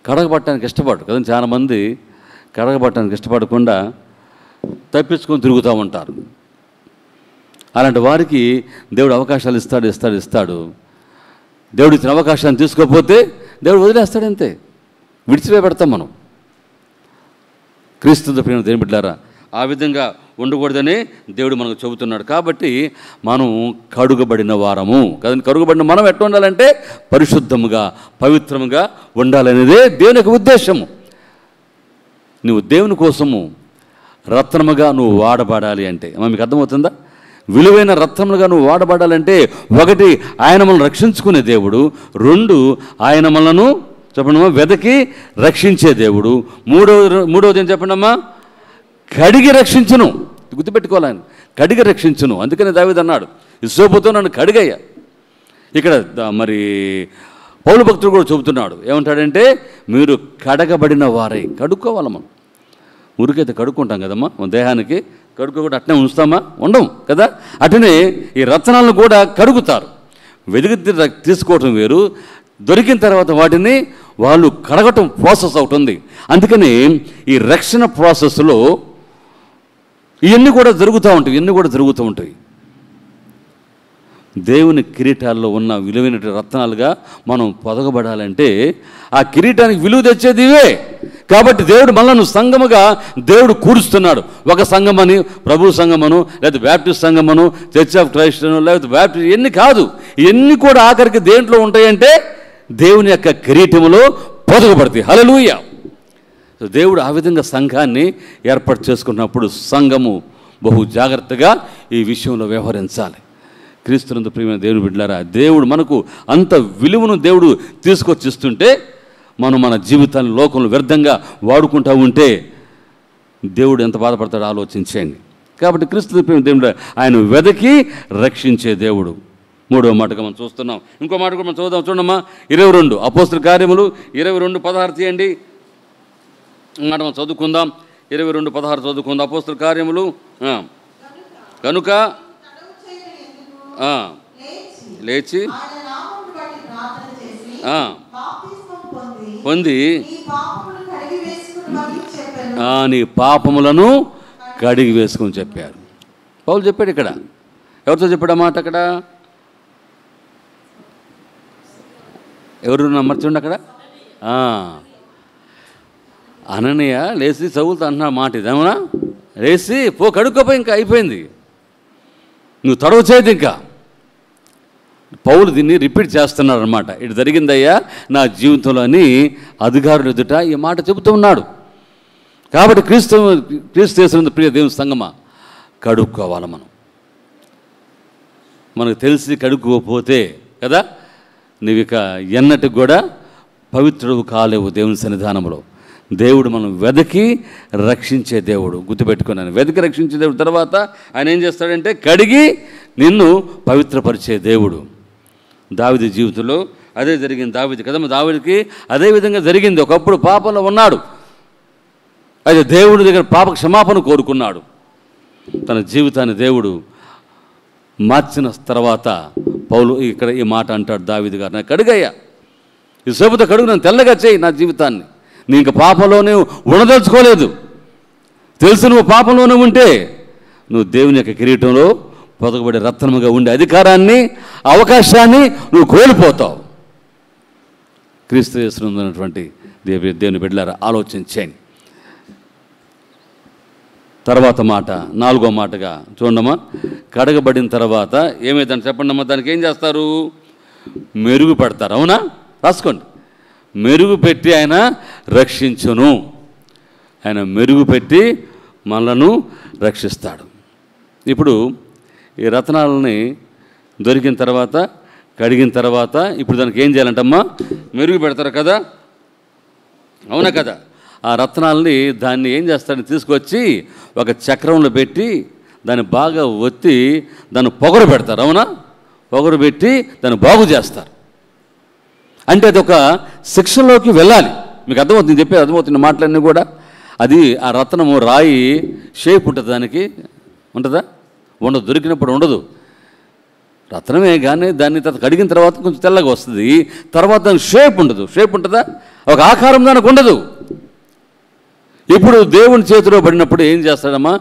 కడగబట్టడానికి ఇష్టపడరు కదండి. చాలామంది కడగబట్టడానికి ఇష్టపడకుండా తప్పించుకొని తిరుగుతూ ఉంటారు. అలాంటి వారికి దేవుడు అవకాశాలు ఇస్తాడు. దేవుడు ఇచ్చిన అవకాశాన్ని తీసుకోకపోతే దేవుడు వదిలేస్తాడంతే, విడిచిపెడతాం మనం. క్రీస్తునందు ప్రియమైన దేవుని బిడ్డలారా, ఆ విధంగా ఉండకూడదని దేవుడు మనకు చెబుతున్నాడు. కాబట్టి మనం కడుగబడిన వారము కదండి. కడుగబడిన మనం ఎట్లా ఉండాలంటే పరిశుద్ధముగా పవిత్రముగా ఉండాలనేదే దేవుని యొక్క ఉద్దేశము. నువ్వు దేవుని కోసము రత్నముగా నువ్వు వాడబడాలి అంటే, మీకు అర్థమవుతుందా? విలువైన రత్నములుగా నువ్వు వాడబడాలంటే, ఒకటి ఆయన మనల్ని రక్షించుకునే దేవుడు, రెండు ఆయన మనలను చెప్పండమ్మా వెదకి రక్షించే దేవుడు, మూడవది ఏం చెప్పండమ్మా, కడిగి రక్షించును. గుర్తుపెట్టుకోవాలి, ఆయన కడిగి రక్షించును. అందుకని దావీదు అన్నాడు, హిస్సోపుతో నన్ను కడిగయ్యా. ఇక్కడ మరి పౌలు భక్తుడు కూడా చెబుతున్నాడు, ఏమంటాడంటే మీరు కడగబడిన వారై. కడుక్కోవాలి మనం. మురికైతే కడుక్కుంటాం కదమ్మా, మన దేహానికి కడుక్కోకుండా అట్నే ఉంచుతామా? ఉండం కదా. అటునే ఈ రత్నాలను కూడా కడుగుతారు. వెతికి తీసుకోవటం వేరు, దొరికిన తర్వాత వాటిని వాళ్ళు కడగటం ప్రాసెస్ ఒకటి ఉంది. అందుకని ఈ రక్షణ ప్రాసెస్లో ఇవన్నీ కూడా జరుగుతూ ఉంటాయి. దేవుని కిరీటాల్లో ఉన్న విలువైన రత్నాలుగా మనం పొదగబడాలంటే ఆ కిరీటానికి విలువ తెచ్చేది ఇవే. కాబట్టి దేవుడు మనల్ని సంఘముగా దేవుడు కూరుస్తున్నాడు. ఒక సంఘమని, ప్రభు సంఘమను, లేదా బ్యాప్టిస్ట్ సంఘమను, చర్చ్ ఆఫ్ క్రైస్ట్, లేకపోతే బ్యాప్టిస్ట్, ఇవన్నీ కాదు. ఇవన్నీ కూడా ఆఖరికి దేంట్లో ఉంటాయంటే దేవుని యొక్క కిరీటములో పొదగబడతాయి. హల్లెలూయా. దేవుడు ఆ విధంగా సంఘాన్ని ఏర్పాటు చేసుకున్నప్పుడు సంఘము బహు జాగ్రత్తగా ఈ విషయంలో వ్యవహరించాలి. క్రీస్తునందు ప్రియమైన దేవుని బిడ్డలారా, దేవుడు మనకు అంత విలువను దేవుడు తీసుకొచ్చిస్తుంటే మనం మన జీవితాన్ని లోకంలో వ్యర్థంగా వాడుకుంటూ ఉంటే దేవుడు ఎంత బాధపడతాడో ఆలోచించండి. కాబట్టి క్రీస్తు ప్రియమైన దేవుడు ఆయన వెదకి రక్షించే దేవుడు. మూడవ మాటగా మనం చూస్తున్నాం. ఇంకో మాట కూడా మనం చూద్దాం. చూడమ్మా 22 అపోస్తలుల కార్యములు 22:16 తీయండి. మాట మనం చదువుకుందాం. 22:16 చదువుకుందాం. అపోస్తలుల కార్యములు. కనుక లేచి పొంది నీ పాపములను కడిగి వేసుకొని చెప్పారు. పౌలు చెప్పాడు. ఇక్కడ ఎవరితో చెప్పాడు మాట? అక్కడ ఎవరు నమ్మర్చండి. అక్కడ అననీయ లేచి చదువుతా అంటున్నాడు మాట. ఇదేమన్నా లేచి పో కడుక్కోపోయి ఇంకా అయిపోయింది, నువ్వు తడవ చేయదు. ఇంకా పౌలు దీన్ని రిపీట్ చేస్తున్నాడు అనమాట. ఇటు జరిగిందయ్యా నా జీవితంలో అని అధికారులు ఎదుట ఈ మాట చెబుతూ ఉన్నాడు. కాబట్టి క్రీస్తు యేసునందు ప్రియ దేవుని సంగమా, కడుక్కోవాలి. మనకు తెలిసి కడుక్కోపోతే కదా నువ్వు ఇక ఎన్నటికి కూడా పవిత్రుడు కాలేవు దేవుని సన్నిధానంలో. దేవుడు మనం వెదకి రక్షించే దేవుడు. గుర్తుపెట్టుకున్నాను, వెదకి రక్షించే దేవుడు. తర్వాత ఆయన ఏం చేస్తాడంటే కడిగి నిన్ను పవిత్రపరిచే దేవుడు. దావీదు జీవితంలో అదే జరిగింది. దావీదు కదమ్మ, దావీదుకి అదే విధంగా జరిగింది. ఒకప్పుడు పాపంలో ఉన్నాడు, అయితే దేవుడి దగ్గర పాప క్షమాపణ కోరుకున్నాడు. తన జీవితాన్ని దేవుడు మార్చిన తర్వాత పౌలు ఇక్కడ ఈ మాట అంటాడు దావీదు గారు, నాకు కడుగయ్యా, ఈ సోపుతో కడుగు, నన్ను తెల్లగా చేయి నా జీవితాన్ని. నీ ఇంక పాపంలోనే ఉండదలుచుకోలేదు. తెలుసు నువ్వు పాపంలోనే ఉంటే నువ్వు దేవుని యొక్క కిరీటంలో పొదగబడే రత్నముగా ఉండే అధికారాన్ని, అవకాశాన్ని నువ్వు కోల్పోతావు. క్రీస్తు యేసునందు ఉన్నటువంటి దేవుని బిడ్డలారా, ఆలోచించండి. తర్వాత మాట, 4వ మాటగా చూడమ్మా, కడగబడిన తర్వాత ఏమైందని చెప్పండి అమ్మా. దానికి ఏం చేస్తారు? మెరుగు పెడతారు. అవునా? రాసుకోండి. మెరుగు పెట్టి ఆయన రక్షించును. ఆయన మెరుగు పెట్టి మనలను రక్షిస్తాడు. ఇప్పుడు ఈ రత్నాలని దొరికిన తర్వాత, కడిగిన తర్వాత ఇప్పుడు దానికి ఏం చేయాలంటమ్మా? మెరుగు పెడతారు కదా, అవునా కదా? ఆ రత్నాలని దాన్ని ఏం చేస్తాడని తీసుకొచ్చి ఒక చక్రంలో పెట్టి దాన్ని బాగా ఒత్తి దాన్ని పొగరు పెడతారు. అవునా? పొగరు పెట్టి దాన్ని బాగు చేస్తారు. అంటే అది ఒక శిక్షలోకి వెళ్ళాలి. మీకు అర్థమవుతుంది, చెప్పేది అర్థమవుతుంది మాటలన్నీ కూడా. అది ఆ రత్నము రాయి షేప్ ఉంటుంది, దానికి ఉంటుందా? ఉండదు, దొరికినప్పుడు ఉండదు. రత్నమే కానీ దాన్ని కడిగిన తర్వాత కొంచెం తెల్లగా వస్తుంది. తర్వాత దానికి షేప్ ఉండదు. షేప్ ఉంటుందా? ఒక ఆకారం దానికి ఉండదు. ఇప్పుడు దేవుని చేతిలో పడినప్పుడు ఏం చేస్తాడమ్మా?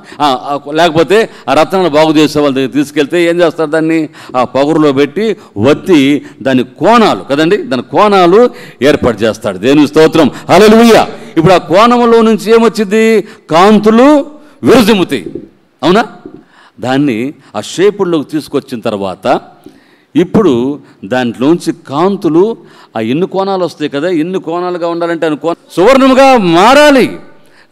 లేకపోతే ఆ రత్నాన్ని బాగు చేసే వాళ్ళ దగ్గర తీసుకెళ్తే ఏం చేస్తారు? దాన్ని ఆ పొగరులో పెట్టి ఒత్తి దాని కోణాలు కదండి, దాని కోణాలు ఏర్పాటు చేస్తాడు. దేవుని స్తోత్రం, హల్లెలూయా. ఇప్పుడు ఆ కోణంలో నుంచి ఏమొచ్చింది? కాంతులు విరజిమ్ముతాయి. అవునా? దాన్ని ఆ షేపుల్లోకి తీసుకొచ్చిన తర్వాత ఇప్పుడు దాంట్లోంచి కాంతులు ఆ ఎన్ని కోణాలు వస్తాయి కదా, ఎన్ని కోణాలుగా ఉండాలంటే సువర్ణముగా మారాలి.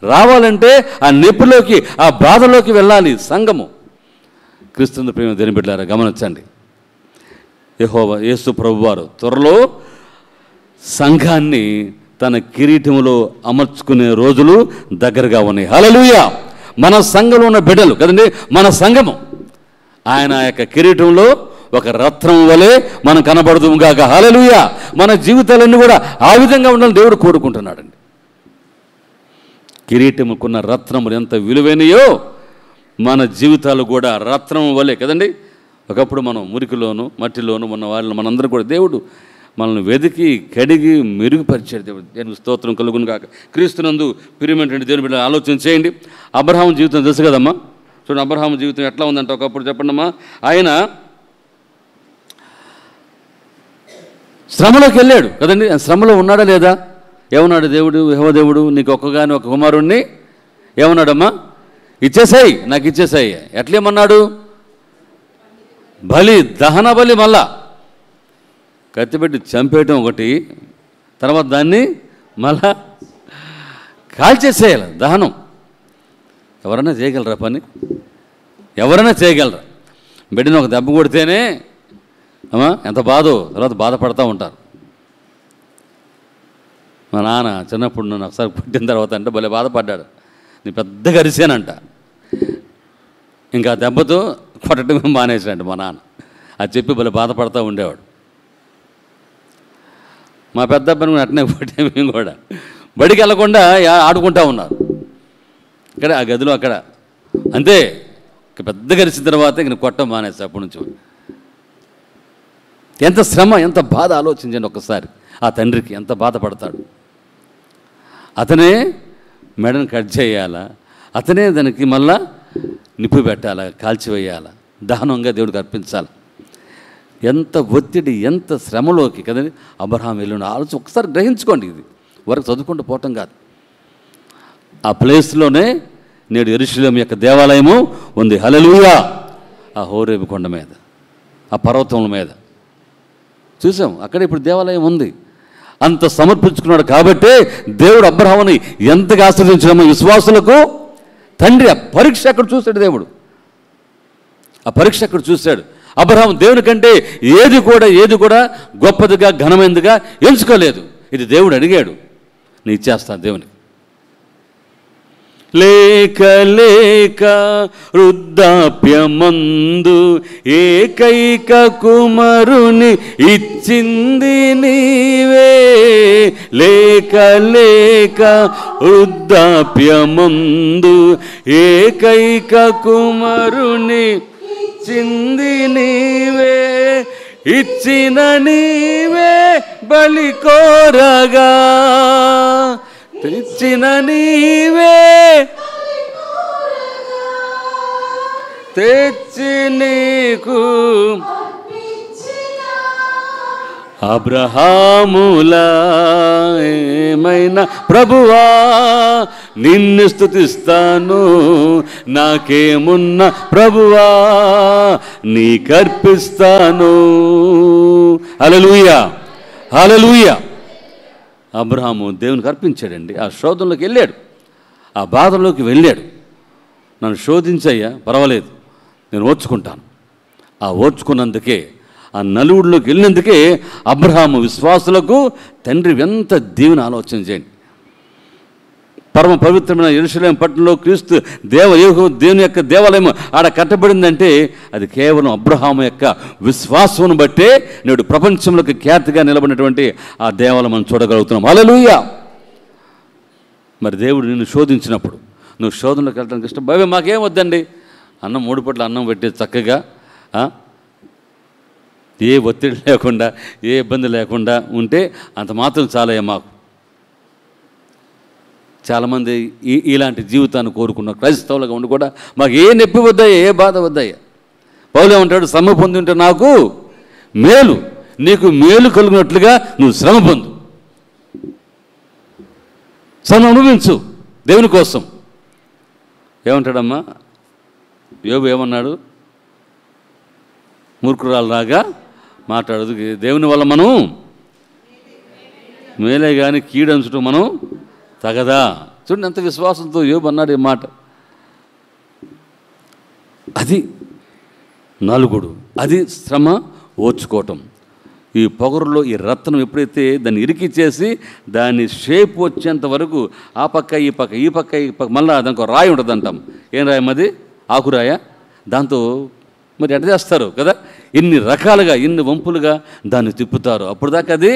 రావాలంటే ఆ నొప్పిలోకి, ఆ బాధలోకి వెళ్ళాలి సంఘము. క్రీస్తు ప్రేమ దేవుని బిడ్డలారా, గమనించండి. యెహోవా యేసు ప్రభువారు త్వరలో సంఘాన్ని తన కిరీటములో అమర్చుకునే రోజులు దగ్గరగా ఉన్నాయి. హల్లెలూయా. మన సంఘంలో ఉన్న బిడ్డలు కదండి, మన సంఘము ఆయన యొక్క కిరీటంలో ఒక రత్నం వలె మనం కనబడదు గాక. హల్లెలూయా. మన జీవితాలన్నీ కూడా ఆ విధంగా ఉండాలని దేవుడు కోరుకుంటున్నాడండి. కిరీటముకున్న రత్నములు ఎంత విలువైనయో మన జీవితాలు కూడా రత్నం వలె కదండి. ఒకప్పుడు మనం మురికిలోను మట్టిలోను ఉన్న వాళ్ళని మనందరూ కూడా దేవుడు మనల్ని వెతికి కడిగి మెరుగుపరిచాడు. దేవుడు దేవుని స్తోత్రం కలుగును కాక. క్రీస్తునందు ప్రియమైనటువంటి దేవుని బిడ్డలు ఆలోచన చేయండి. అబ్రహాము జీవితం తెలుసు కదమ్మా. చూడండి, అబ్రహాము జీవితం ఎట్లా ఉందంటే ఒకప్పుడు చెప్పండి అమ్మా, ఆయన శ్రమలోకి వెళ్ళాడు కదండి. శ్రమలో ఉన్నాడా లేదా? ఏమన్నాడు దేవుడు? యెహోవా దేవుడు నీకు ఒక్కగాని ఒక కుమారుణ్ణి ఏమన్నాడమ్మా? ఇచ్చేసాయి, నాకు ఇచ్చేసాయి. ఎట్లేమన్నాడు? బలి, దహన బలి. మళ్ళా కత్తిపెట్టి చంపేయటం ఒకటి, తర్వాత దాన్ని మళ్ళా కాల్చేసేయాలి, దహనం. ఎవరన్నా చేయగలరా పని? ఎవరైనా చేయగలరు. బిడ్డను ఒక దెబ్బ కొడితేనే అమ్మా ఎంత బాధో తర్వాత బాధపడుతూ ఉంటారు. మా నాన్న చిన్నప్పుడు నన్ను ఒకసారి పుట్టిన తర్వాత అంటే భలే బాధపడ్డాడు. నేను పెద్దగా అరిసానంట. ఇంకా దెబ్బతో కొట్టడమే మానేసాడు మా నాన్న. అది చెప్పి భలే బాధపడుతూ ఉండేవాడు. మా పెద్ద అబ్బాయిని అట్నే కొట్టే మేము కూడా బడికి వెళ్ళకుండా ఆడుకుంటూ ఉన్నారు ఇక్కడ ఆ గదిలో అక్కడ. అంతే పెద్దగా గరిచిన తర్వాత ఇంక కొట్టడం మానేసి అప్పటి నుంచి. ఎంత శ్రమ, ఎంత బాధ ఆలోచించండి ఒక్కసారి. ఆ తండ్రికి ఎంత బాధపడతాడు. అతనే మెడను కట్ చేయాలా, అతనే దానికి మళ్ళా నిప్పు పెట్టాలా, కాల్చివేయాలా, దహనంగా దేవుడికి అర్పించాలి. ఎంత ఒత్తిడి, ఎంత శ్రమలోకి కదండి అబ్రహాం వెళ్ళిన ఆలోచన ఒకసారి గ్రహించుకోండి. ఇది వరకు చదువుకుంటూ పోవటం కాదు. ఆ ప్లేస్లోనే నేడు యెరూషలేము యొక్క దేవాలయము ఉంది. హల్లెలూయా. ఆ హోరేబు కొండ మీద, ఆ పర్వతముల మీద చూసాం. అక్కడ ఇప్పుడు దేవాలయం ఉంది. అంత సమర్పించుకున్నాడు కాబట్టే దేవుడు అబ్రహాముని ఎంతగా ఆశీర్వదించడమో విశ్వాసులకు తండ్రి. ఆ పరీక్ష అక్కడ చూశాడు దేవుడు. ఆ పరీక్ష అక్కడ చూశాడు. అబ్రహాము దేవుని కంటే ఏది కూడా గొప్పదిగా ఘనమైనదిగా ఎంచుకోలేదు. ఇది దేవుడు అడిగాడు, నేను ఇచ్చేస్తాను దేవునికి. లేక లేక వృద్ధాప్యమందు ఏకైక కుమారుని ఇచ్చింది నీవే. లేక లేక వృద్ధాప్యమందు ఏకైక కుమారుని ఇచ్చింది నీవే. ఇచ్చిన నీవే బలి కోరగా, తెచ్చిన నీవే తెచ్చి నీకు అబ్రహాములా ఏమైనా ప్రభువా నిన్ను స్తుతిస్తాను. నాకేమున్న ప్రభువా నీకర్పిస్తాను. హల్లెలూయా, హల్లెలూయా. అబ్రహాము దేవునికి అర్పించాడండి. ఆ శోధనలోకి వెళ్ళాడు, ఆ బాధలోకి వెళ్ళాడు. నన్ను శోధించయ్యా, పర్వాలేదు, నేను ఓర్చుకుంటాను. ఆ ఓర్చుకున్నందుకే, ఆ నలుగుడిలోకి వెళ్ళినందుకే అబ్రహాము విశ్వాసులకు తండ్రి ఎంత దీవెన ఆలోచన చేయండి. పరమ పవిత్రమైన యెరూషలేము పట్టణంలో క్రీస్తు దేవుని యొక్క దేవాలయం ఆడ కట్టబడిందంటే అది కేవలం అబ్రహాము యొక్క విశ్వాసమును బట్టే నేడు ప్రపంచంలోకి ఖ్యాతిగా నిలబడినటువంటి ఆ దేవాలయం మనం చూడగలుగుతున్నాం. హల్లెలూయా. మరి దేవుడు నిన్ను శోధించినప్పుడు నువ్వు శోధనలోకి వెళ్ళడానికి ఇష్టం బాబే మాకేం వద్దండి, అన్నం 3 పూట్ల అన్నం పెట్టి చక్కగా ఏ ఒత్తిడి లేకుండా ఏ ఇబ్బంది లేకుండా ఉంటే అంత మాత్రం చాలయ్యా మాకు. చాలామంది ఇలాంటి జీవితాన్ని కోరుకున్న క్రైస్తవులుగా ఉండి కూడా మాకు ఏ నొప్పి వద్దయ్యా, ఏ బాధ వద్దయ్యా. పౌలు ఏమంటాడు, శ్రమ పొంది ఉంటే నాకు మేలు, నీకు మేలు కలిగినట్లుగా నువ్వు శ్రమ పొందు, శ్రమ అనుభవించు దేవుని కోసం. ఏమంటాడమ్మా యోబు ఏమన్నాడు, మూర్ఖురాలు రాగా మాట్లాడదు, దేవుని వల్ల మనం మేలే కానీ కీడంచడం మనం తగదా. చూడండి ఎంత విశ్వాసంతో యోబు అన్నాడు ఈ మాట. అది నలుగుడు, అది శ్రమ ఓర్చుకోవటం. ఈ పొగరులో ఈ రత్నం ఎప్పుడైతే దాన్ని ఇరికిచ్చేసి దాని షేప్ వచ్చేంత వరకు ఆ పక్క ఈ పక్క ఈ పక్క ఈ పక్క మళ్ళీ దానికి రాయి ఉంటుంది అంటాం. ఏం రాయం అది? ఆకురాయ. దాంతో మరి ఎట్ట చేస్తారు కదా, ఇన్ని రకాలుగా ఇన్ని వంపులుగా దాన్ని తిప్పుతారు. అప్పుడు దాకా అది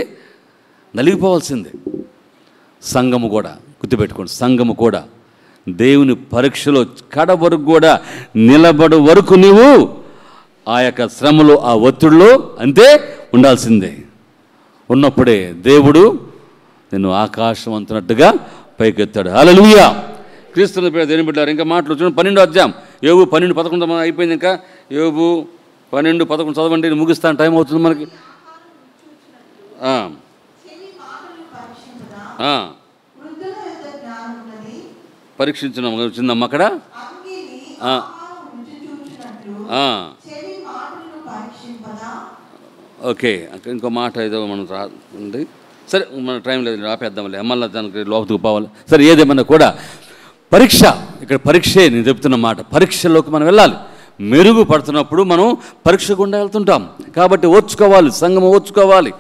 నలిగిపోవాల్సిందే. సంఘము కూడా గుర్తుపెట్టుకోండి, సంఘము కూడా దేవుని పరీక్షలో కడ వరకు కూడా నిలబడు వరకు నీవు ఆ యొక్క శ్రమలో ఆ ఒత్తిడిలో అంతే ఉండాల్సిందే. ఉన్నప్పుడే దేవుడు నిన్ను ఆకాశం అంతున్నట్టుగా పైకెత్తాడు. హల్లెలూయా. క్రీస్తుని పేరు దేని బిడ్డారు. ఇంకా మాటలు చూడండి, 12వ అధ్యాయం యోబు 12:11 అయిపోయింది. ఇంకా యోబు 12:11 చదవండి, ముగిస్తాను, టైం అవుతుంది మనకి. పరీక్షించిన వచ్చిందమ్మా అక్కడ. ఓకే, ఇంకో మాట ఏదో మనం రాండి. సరే మన టైం లేదు, ఆపేద్దాంలే, మళ్ళీ దానికి లోపలికి పోవాలి. సరే ఏదేమన్నా కూడా పరీక్ష, ఇక్కడ పరీక్షే నేను చెప్తున్న మాట. పరీక్షలోకి మనం వెళ్ళాలి. మెరుగుపడుతున్నప్పుడు మనం పరీక్ష గుండా వెళ్తుంటాం. కాబట్టి ఓర్చుకోవాలి, సంఘము ఓర్చుకోవాలి.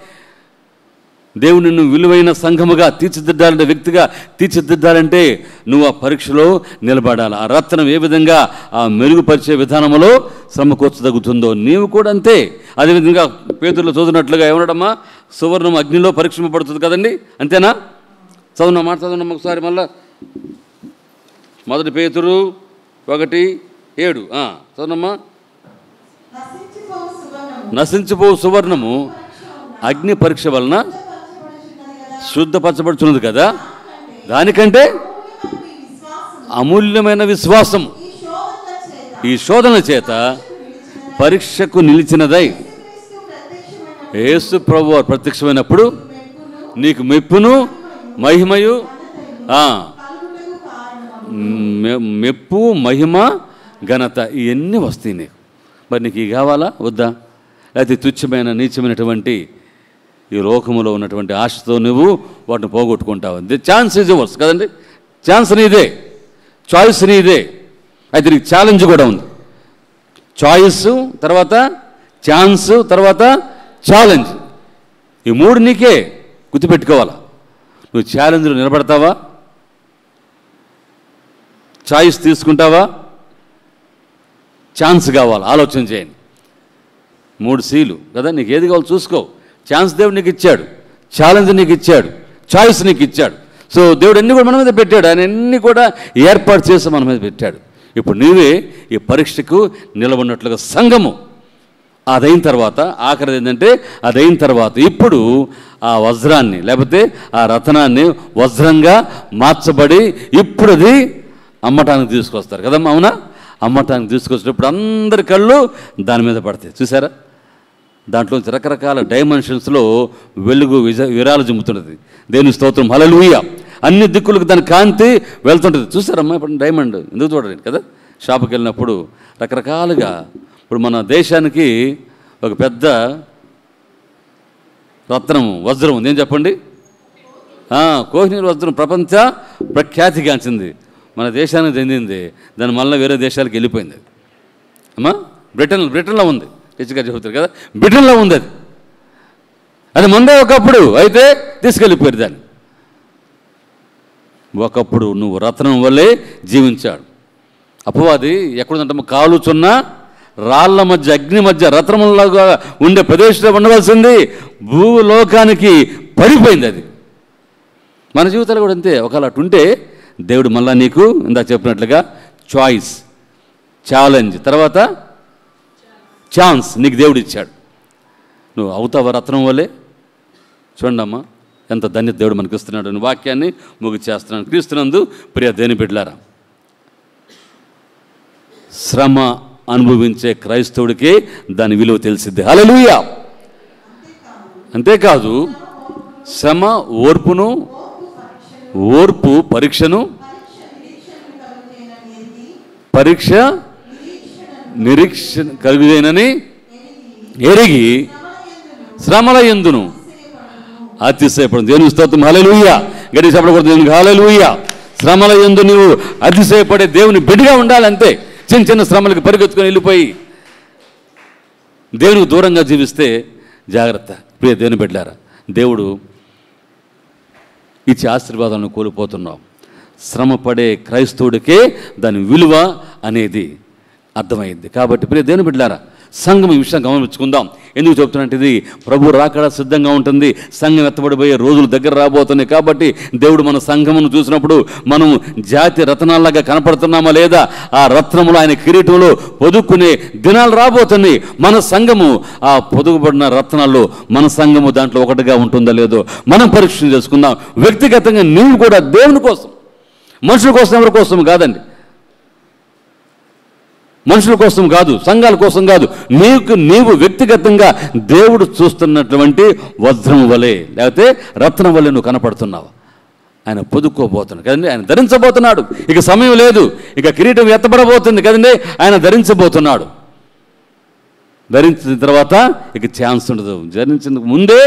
దేవుడు నిన్ను విలువైన సంఘముగా తీర్చిదిద్దాలంటే, వ్యక్తిగా తీర్చిదిద్దాలంటే నువ్వు ఆ పరీక్షలో నిలబడాలి. ఆ రత్నం ఏ విధంగా ఆ మెరుగుపరిచే విధానంలో శ్రమ కూర్చదగుతుందో నీవు కూడా అంతే. అదేవిధంగా పేతురులో చదువుతున్నట్లుగా ఏమన్నాడమ్మా, సువర్ణం అగ్నిలో పరీక్షింపబడుతుంది కదండి, అంతేనా? చదువున్న మాట చదువున్నాం ఒకసారి మళ్ళా. 1 పేతురు 1:7 చదువునమ్మా. నశించిపో సువర్ణము అగ్ని పరీక్ష వలన శుద్ధపరచబడుతున్నది కదా, దానికంటే అమూల్యమైన విశ్వాసం ఈ శోధన చేత పరీక్షకు నిలిచినదై యేసు ప్రభువు ప్రత్యక్షమైనప్పుడు నీకు మెప్పును మహిమయు మెప్పు మహిమ ఘనత ఇవన్నీ వస్తాయి నీకు. మరి నీకు ఇవి కావాలా వద్దా? లేకపోతే తుచ్చమైన నీచమైనటువంటి ఈ లోకములో ఉన్నటువంటి ఆశతో నువ్వు వాటిని పోగొట్టుకుంటావు. ఛాన్స్ ఈజ్ యువర్స్ కదండి, ఛాన్స్ నీదే, చాయిస్ నీదే. అయితే నీకు ఛాలెంజ్ కూడా ఉంది. చాయిస్ తర్వాత ఛాన్స్ తర్వాత ఛాలెంజ్, ఈ 3 నీకే గుర్తుపెట్టుకోవాలా. నువ్వు ఛాలెంజ్లో నిలబడతావా, చాయిస్ తీసుకుంటావా, ఛాన్స్ కావాలి. ఆలోచన చేయండి. 3 Cలు కదా, నీకు ఏది కావాలో చూసుకో. ఛాన్స్ దేవుడు నీకు ఇచ్చాడు, ఛాలెంజ్ నీకు ఇచ్చాడు, చాయిస్ నీకు ఇచ్చాడు. సో దేవుడు అన్నీ కూడా మన మీద పెట్టాడు, ఆయన అన్నీ కూడా ఏర్పాటు చేసి మన మీద పెట్టాడు. ఇప్పుడు నీవే ఈ పరీక్షకు నిలబడినట్లుగా సంఘము అదైన తర్వాత ఆఖరిది ఏంటంటే, అదైన తర్వాత ఇప్పుడు ఆ వజ్రాన్ని లేకపోతే ఆ రత్నాన్ని వజ్రంగా మార్చబడి ఇప్పుడు అది అమ్మటానికి తీసుకొస్తారు కదమ్మా, అవునా? అమ్మటానికి తీసుకొచ్చినప్పుడు అందరి కళ్ళు దాని మీద పడతాయి. చూసారా? దాంట్లో రకరకాల డైమెన్షన్స్లో వెలుగు విరాలు జిమ్ముతున్నది. దేవుని స్తోత్రం, హల్లెలూయా. అన్ని దిక్కులకు దాని కాంతి వెళ్తుంటుంది. చూసారమ్మా ఇప్పుడు డైమండ్ ఎందుకు చూడండి కదా, షాపుకి వెళ్ళినప్పుడు రకరకాలుగా. ఇప్పుడు మన దేశానికి ఒక పెద్ద రత్నం వజ్రం ఉంది, ఏం చెప్పండి? కోహినూర్ వజ్రం ప్రపంచ ప్రఖ్యాతిగాంచింది, మన దేశానికి చెందింది. దాని మళ్ళీ వేరే దేశాలకు వెళ్ళిపోయింది. అమ్మా బ్రిటన్లో ఉంది, రిచ్గా చెబుతారు కదా, బ్రిటన్లో ఉంది. అది ముందే ఒకప్పుడు అయితే తీసుకెళ్ళిపోయారు దాన్ని. ఒకప్పుడు నువ్వు రత్నం వల్లే జీవించాడు. అపవాది ఎక్కడుందంటే కాలుచున్న రాళ్ల మధ్య అగ్ని మధ్య రత్నములాగా ఉండే ప్రదేశంలో ఉండవలసింది భూలోకానికి పడిపోయింది. అది మన జీవితాలు కూడా అంతే. ఒకవేళ అటుంటే దేవుడు మళ్ళా నీకు ఇందాక చెప్పినట్లుగా చాయిస్, ఛాలెంజ్ తర్వాత ఛాన్స్ నీకు దేవుడు ఇచ్చాడు. నువ్వు అవుతావా రత్నం వల్లే? చూడండి అమ్మా, ఎంత ధన్యత దేవుడు మనకి ఇస్తున్నాడు. అని వాక్యాన్ని ముగిచేస్తున్నాను. క్రీస్తునందు ప్రియ దేవుని బిడ్డలారా, శ్రమ అనుభవించే క్రైస్తవుడికి దాని విలువ తెలిసిద్ది. హల్లెలూయా. అంతేకాదు శ్రమ ఓర్పు పరీక్షను నిరీక్షణ కలుగుదేనని ఎరిగి శ్రమల యందును అతిశయపడు. దేవుని స్తోత్రం, హల్లెలూయా. గట్టి చెప్పకూడదు దేవునికి హల్లెలూయా. శ్రమల యందు నువ్వు అతిశయపడే దేవుని బిడ్డగా ఉండాలి. అంతే. చిన్న చిన్న శ్రమలకు పరిగెత్తుకొని వెళ్ళిపోయి దేవునికి దూరంగా జీవిస్తే జాగ్రత్త. ప్రియ దేవుని బిడ్డలారా, దేవుడు ఇచ్చే ఆశీర్వాదాలను కోల్పోతున్నాం. శ్రమ పడే క్రైస్తవుడికే దాని విలువ అనేది అర్థమైంది. కాబట్టి ప్రియ దేవుని బిడ్డలారా, సంఘం ఈ విషయం గమనించుకుందాం. ఎందుకు చెప్తున్నట్టు ఇది ప్రభు రాకడ సిద్ధంగా ఉంటుంది. సంఘం ఎత్తబడిపోయే రోజులు దగ్గర రాబోతున్నాయి. కాబట్టి దేవుడు మన సంఘమును చూసినప్పుడు మనం జాతి రత్నాల్లాగా కనపడుతున్నామా లేదా, ఆ రత్నములు ఆయన కిరీటంలో పొదుక్కునే దినాలు రాబోతున్నాయి. మన సంఘము ఆ పొదుగుబడిన రత్నాల్లో మన సంఘము దాంట్లో ఒకటిగా ఉంటుందో లేదో మనం పరీక్ష చేసుకుందాం. వ్యక్తిగతంగా నీవు కూడా దేవుని కోసం, మనుషుల కోసం, ఎవరి కోసం కాదండి, మనుషుల కోసం కాదు, సంఘాల కోసం కాదు, నీవు వ్యక్తిగతంగా దేవుడు చూస్తున్నటువంటి వజ్రం వలె లేకపోతే రత్నం వలె నువ్వు కనపడుతున్నావు. ఆయన పొదుక్కోబోతున్నాడు కదండి, ఆయన ధరించబోతున్నాడు. ఇక సమయం లేదు, ఇక కిరీటం ఎత్తబడబోతుంది కదండి, ఆయన ధరించబోతున్నాడు. ధరించిన తర్వాత ఇక ఛాన్స్ ఉండదు. ధరించిన ముందే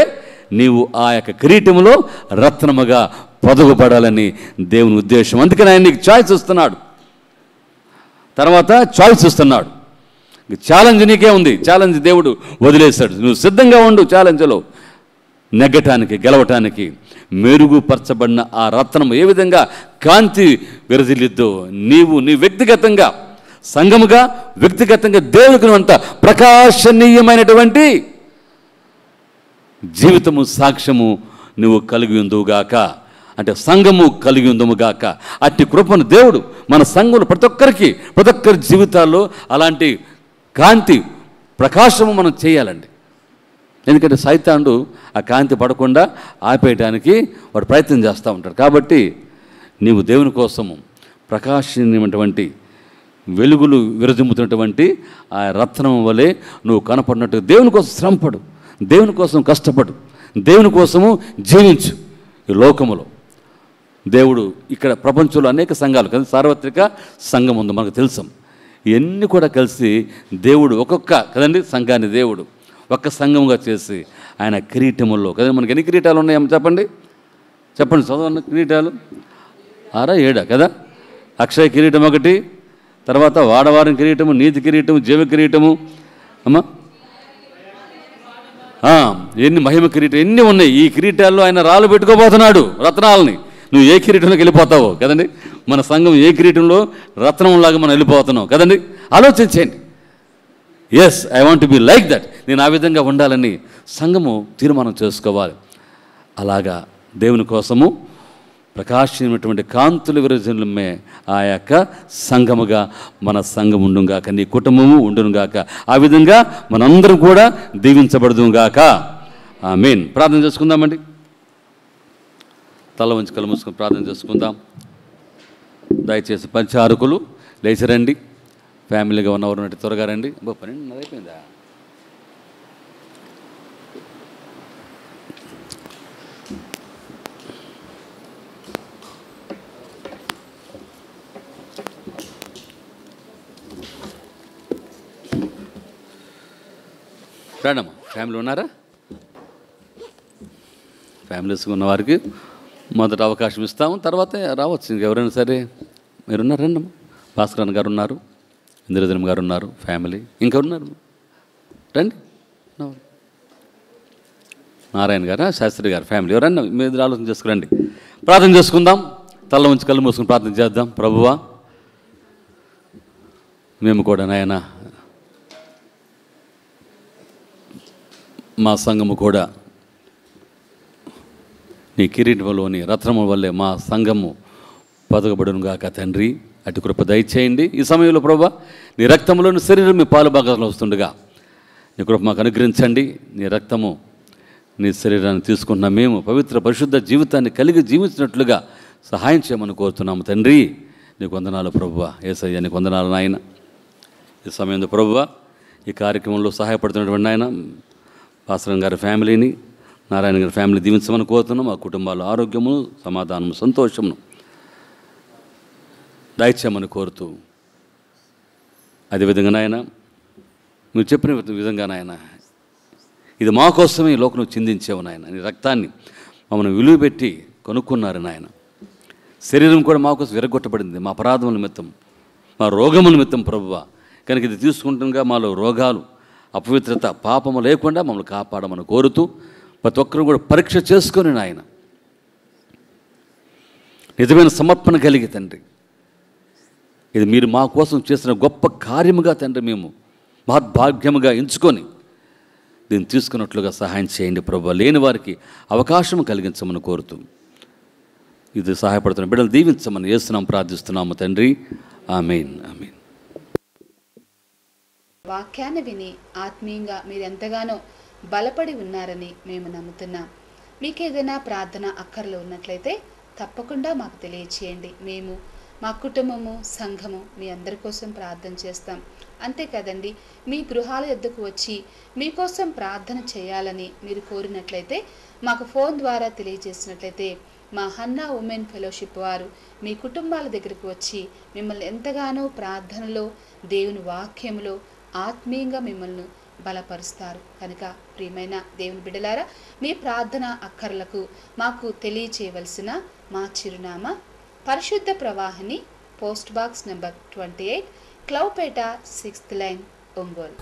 నీవు ఆ యొక్క కిరీటములో రత్నముగా పొదుగుపడాలని దేవుని ఉద్దేశం. అందుకని ఆయన నీకు చాయిస్ ఇస్తున్నాడు. తర్వాత చాయిస్ ఇస్తున్నాడు. ఛాలెంజ్ నీకే ఉంది. ఛాలెంజ్ దేవుడు వదిలేశాడు. నువ్వు సిద్ధంగా ఉండు ఛాలెంజ్లో నెగ్గటానికి, గెలవటానికి. మెరుగుపరచబడిన ఆ రత్నం ఏ విధంగా కాంతి విరజిల్లిద్దో నీ వ్యక్తిగతంగా, సంఘముగా, వ్యక్తిగతంగా దేవునికి అంత ప్రకాశనీయమైనటువంటి జీవితము, సాక్ష్యము నువ్వు కలిగి ఉందువుగాక. అంటే సంఘము కలిగి ఉందముగాక. అట్టి కృపను దేవుడు మన సంఘంలో ప్రతి ఒక్కరి జీవితాల్లో అలాంటి కాంతి, ప్రకాశము మనం చేయాలండి. ఎందుకంటే సైతానుడు ఆ కాంతి పడకుండా ఆపేయడానికి వాడు ప్రయత్నం చేస్తూ ఉంటాడు. కాబట్టి నీవు దేవుని కోసము ప్రకాశనీయమైనటువంటి వెలుగులు విరజిమ్ముతున్నటువంటి ఆ రత్నం వలె నువ్వు కనపడినట్టు దేవుని కోసం శ్రమపడు, దేవుని కోసం కష్టపడు, దేవుని కోసము జీవించు. ఈ లోకములో దేవుడు ఇక్కడ ప్రపంచంలో అనేక సంఘాలు కదా, సార్వత్రిక సంఘం ఉంది మనకు తెలుసు. ఇవన్నీ కూడా కలిసి దేవుడు ఒక్కొక్క కదండి సంఘాన్ని దేవుడు ఒక్క సంఘంగా చేసి ఆయన కిరీటముల్లో కదా, మనకి ఎన్ని కిరీటాలు ఉన్నాయో చెప్పండి చదవండి. కిరీటాలు 6 7 కదా. అక్షయ కిరీటం ఒకటి, తర్వాత వాడవారం కిరీటము, నీతి కిరీటము, జీవ కిరీటము, అమ్మా ఎన్ని మహిమ కిరీటం ఎన్ని ఉన్నాయి. ఈ కిరీటాల్లో ఆయన రాళ్ళు పెట్టుకోబోతున్నాడు, రత్నాలని. నువ్వు ఏ కిరీటంలోకి వెళ్ళిపోతావో కదండి. మన సంఘం ఏ కిరీటంలో రత్నంలాగా మనం వెళ్ళిపోతున్నాం కదండి. ఆలోచించండి. Yes, I want to be like that. నేను ఆ విధంగా ఉండాలని సంఘము తీర్మానం చేసుకోవాలి. అలాగా దేవుని కోసము ప్రకాశమైనటువంటి కాంతులు విరజనమే ఆ యొక్క సంఘముగా మన సంఘం ఉండుగాక, నీ కుటుంబము ఉండునుగాక. ఆ విధంగా మనందరం కూడా దీవించబడుదుగాక. ఆమేన్. ప్రార్థన చేసుకుందామండి. తల వంచి కళ్ళు మూసుకొని ప్రార్థన చేసుకుందాం. దయచేసి పరిచారకులు లేచిరండి. ఫ్యామిలీగా ఉన్నవారు ఉన్నట్టు త్వరగా రండి. 12 అయిపోయిందా? రండమ్మా. ఫ్యామిలీ ఉన్నారా? ఫ్యామిలీస్గా ఉన్న వారికి మొదట అవకాశం ఇస్తాము, తర్వాత రావచ్చు ఎవరైనా సరే. మీరున్నారు రండమ్మా. భాస్కరన్ గారు ఉన్నారు, ఇంద్రజనం గారు ఉన్నారు, ఫ్యామిలీ ఇంకా ఉన్నారు. రండి. నారాయణ గారు, శాస్త్రి గారు ఫ్యామిలీ ఎవరన్నా మీరు ఆలోచన చేసుకురండి. ప్రార్థన చేసుకుందాం. తల ఉంచి కళ్ళు మూసుకుని ప్రార్థన చేద్దాం. ప్రభువా, మేము కూడా నాయన మా సంఘము కూడా నీ కిరీటంలోని రత్నము వల్లే మా సంఘము బతకబడును గాక తండ్రి. అటు కృప దయచేయండి. ఈ సమయంలో ప్రభువా, నీ రక్తంలోని శరీరం మీ పాలు భాగాలు వస్తుండగా నీ కృప మాకు అనుగ్రహించండి. నీ రక్తము, నీ శరీరాన్ని తీసుకుంటున్న మేము పవిత్ర పరిశుద్ధ జీవితాన్ని కలిగి జీవించినట్లుగా సహాయం చేయమని కోరుతున్నాము తండ్రి. నీకు వందనాలు ప్రభువా. యేసయ్య నీకు వందనాలు నాయన. ఈ సమయంలో ప్రభువా, ఈ కార్యక్రమంలో సహాయపడుతున్నటువంటి ఆయన భాస్కరన్ గారి ఫ్యామిలీని, నారాయణ గారి ఫ్యామిలీ దీవించమని కోరుతున్నాం. మా కుటుంబాలు ఆరోగ్యము, సమాధానము, సంతోషమును దయచేయమని కోరుతూ, అదేవిధంగా నాయన నువ్వు చెప్పిన విధంగా నాయన ఇది మా కోసమే ఈ లోకం చిందించేవు నాయన. నీ రక్తాన్ని మమ్మల్ని విలువ పెట్టి కొనుక్కున్నారు నాయన. శరీరం కూడా మా కోసం విరగొట్టబడింది మా అపరాధముల నిమిత్తం, మా రోగముల నిమిత్తం ప్రభువా. కనుక ఇది తీసుకుంటుండగా మాలో రోగాలు, అపవిత్రత, పాపము లేకుండా మమ్మల్ని కాపాడమని కోరుతూ, ప్రతి ఒక్కరు కూడా పరీక్ష చేసుకొని నాయన నిజమైన సమర్పణ కలిగి తండ్రి, ఇది మీరు మా కోసం చేసిన గొప్ప కార్యముగా తండ్రి మేము మహద్భాగ్యముగా ఎంచుకొని దీన్ని తీసుకున్నట్లుగా సహాయం చేయండి ప్రభువా. లేని వారికి అవకాశం కలిగించమని కోరుతూ, ఇది సహాయపడుతున్న బిడ్డలు దీవించమని యేసునామమున ప్రార్థిస్తున్నాము తండ్రి. ఆమేన్. ఆమేన్. వాక్యాన్ని విని ఆత్మీయంగా మీరు ఎంతగానో బలపడి ఉన్నారని మేము నమ్ముతున్నాం. మీకు ఏదైనా ప్రార్థన అక్కర్లు ఉన్నట్లయితే తప్పకుండా మాకు తెలియచేయండి. మేము, మా కుటుంబము, సంఘము మీ అందరి కోసం ప్రార్థన చేస్తాం. అంతే కదండి, మీ గృహాల యొద్దకు వచ్చి మీకోసం ప్రార్థన చేయాలని మీరు కోరినట్లయితే మాకు ఫోన్ ద్వారా తెలియజేసినట్లయితే మా హన్నా ఉమెన్ ఫెలోషిప్ వారు మీ కుటుంబాల దగ్గరకు వచ్చి మిమ్మల్ని ఎంతగానో ప్రార్థనలో, దేవుని వాక్యములో ఆత్మీయంగా మిమ్మల్ని బలపరుస్తారు. కనుక ప్రియమైన దేవుని బిడ్డలారా, మీ ప్రార్థన అక్కర్లకు మాకు తెలియచేయవలసిన మా చిరునామా పరిశుద్ధ ప్రవాహిని, పోస్ట్ బాక్స్ నెంబర్ 28, క్లౌపేట 6th లైన్, ఒంగోలు.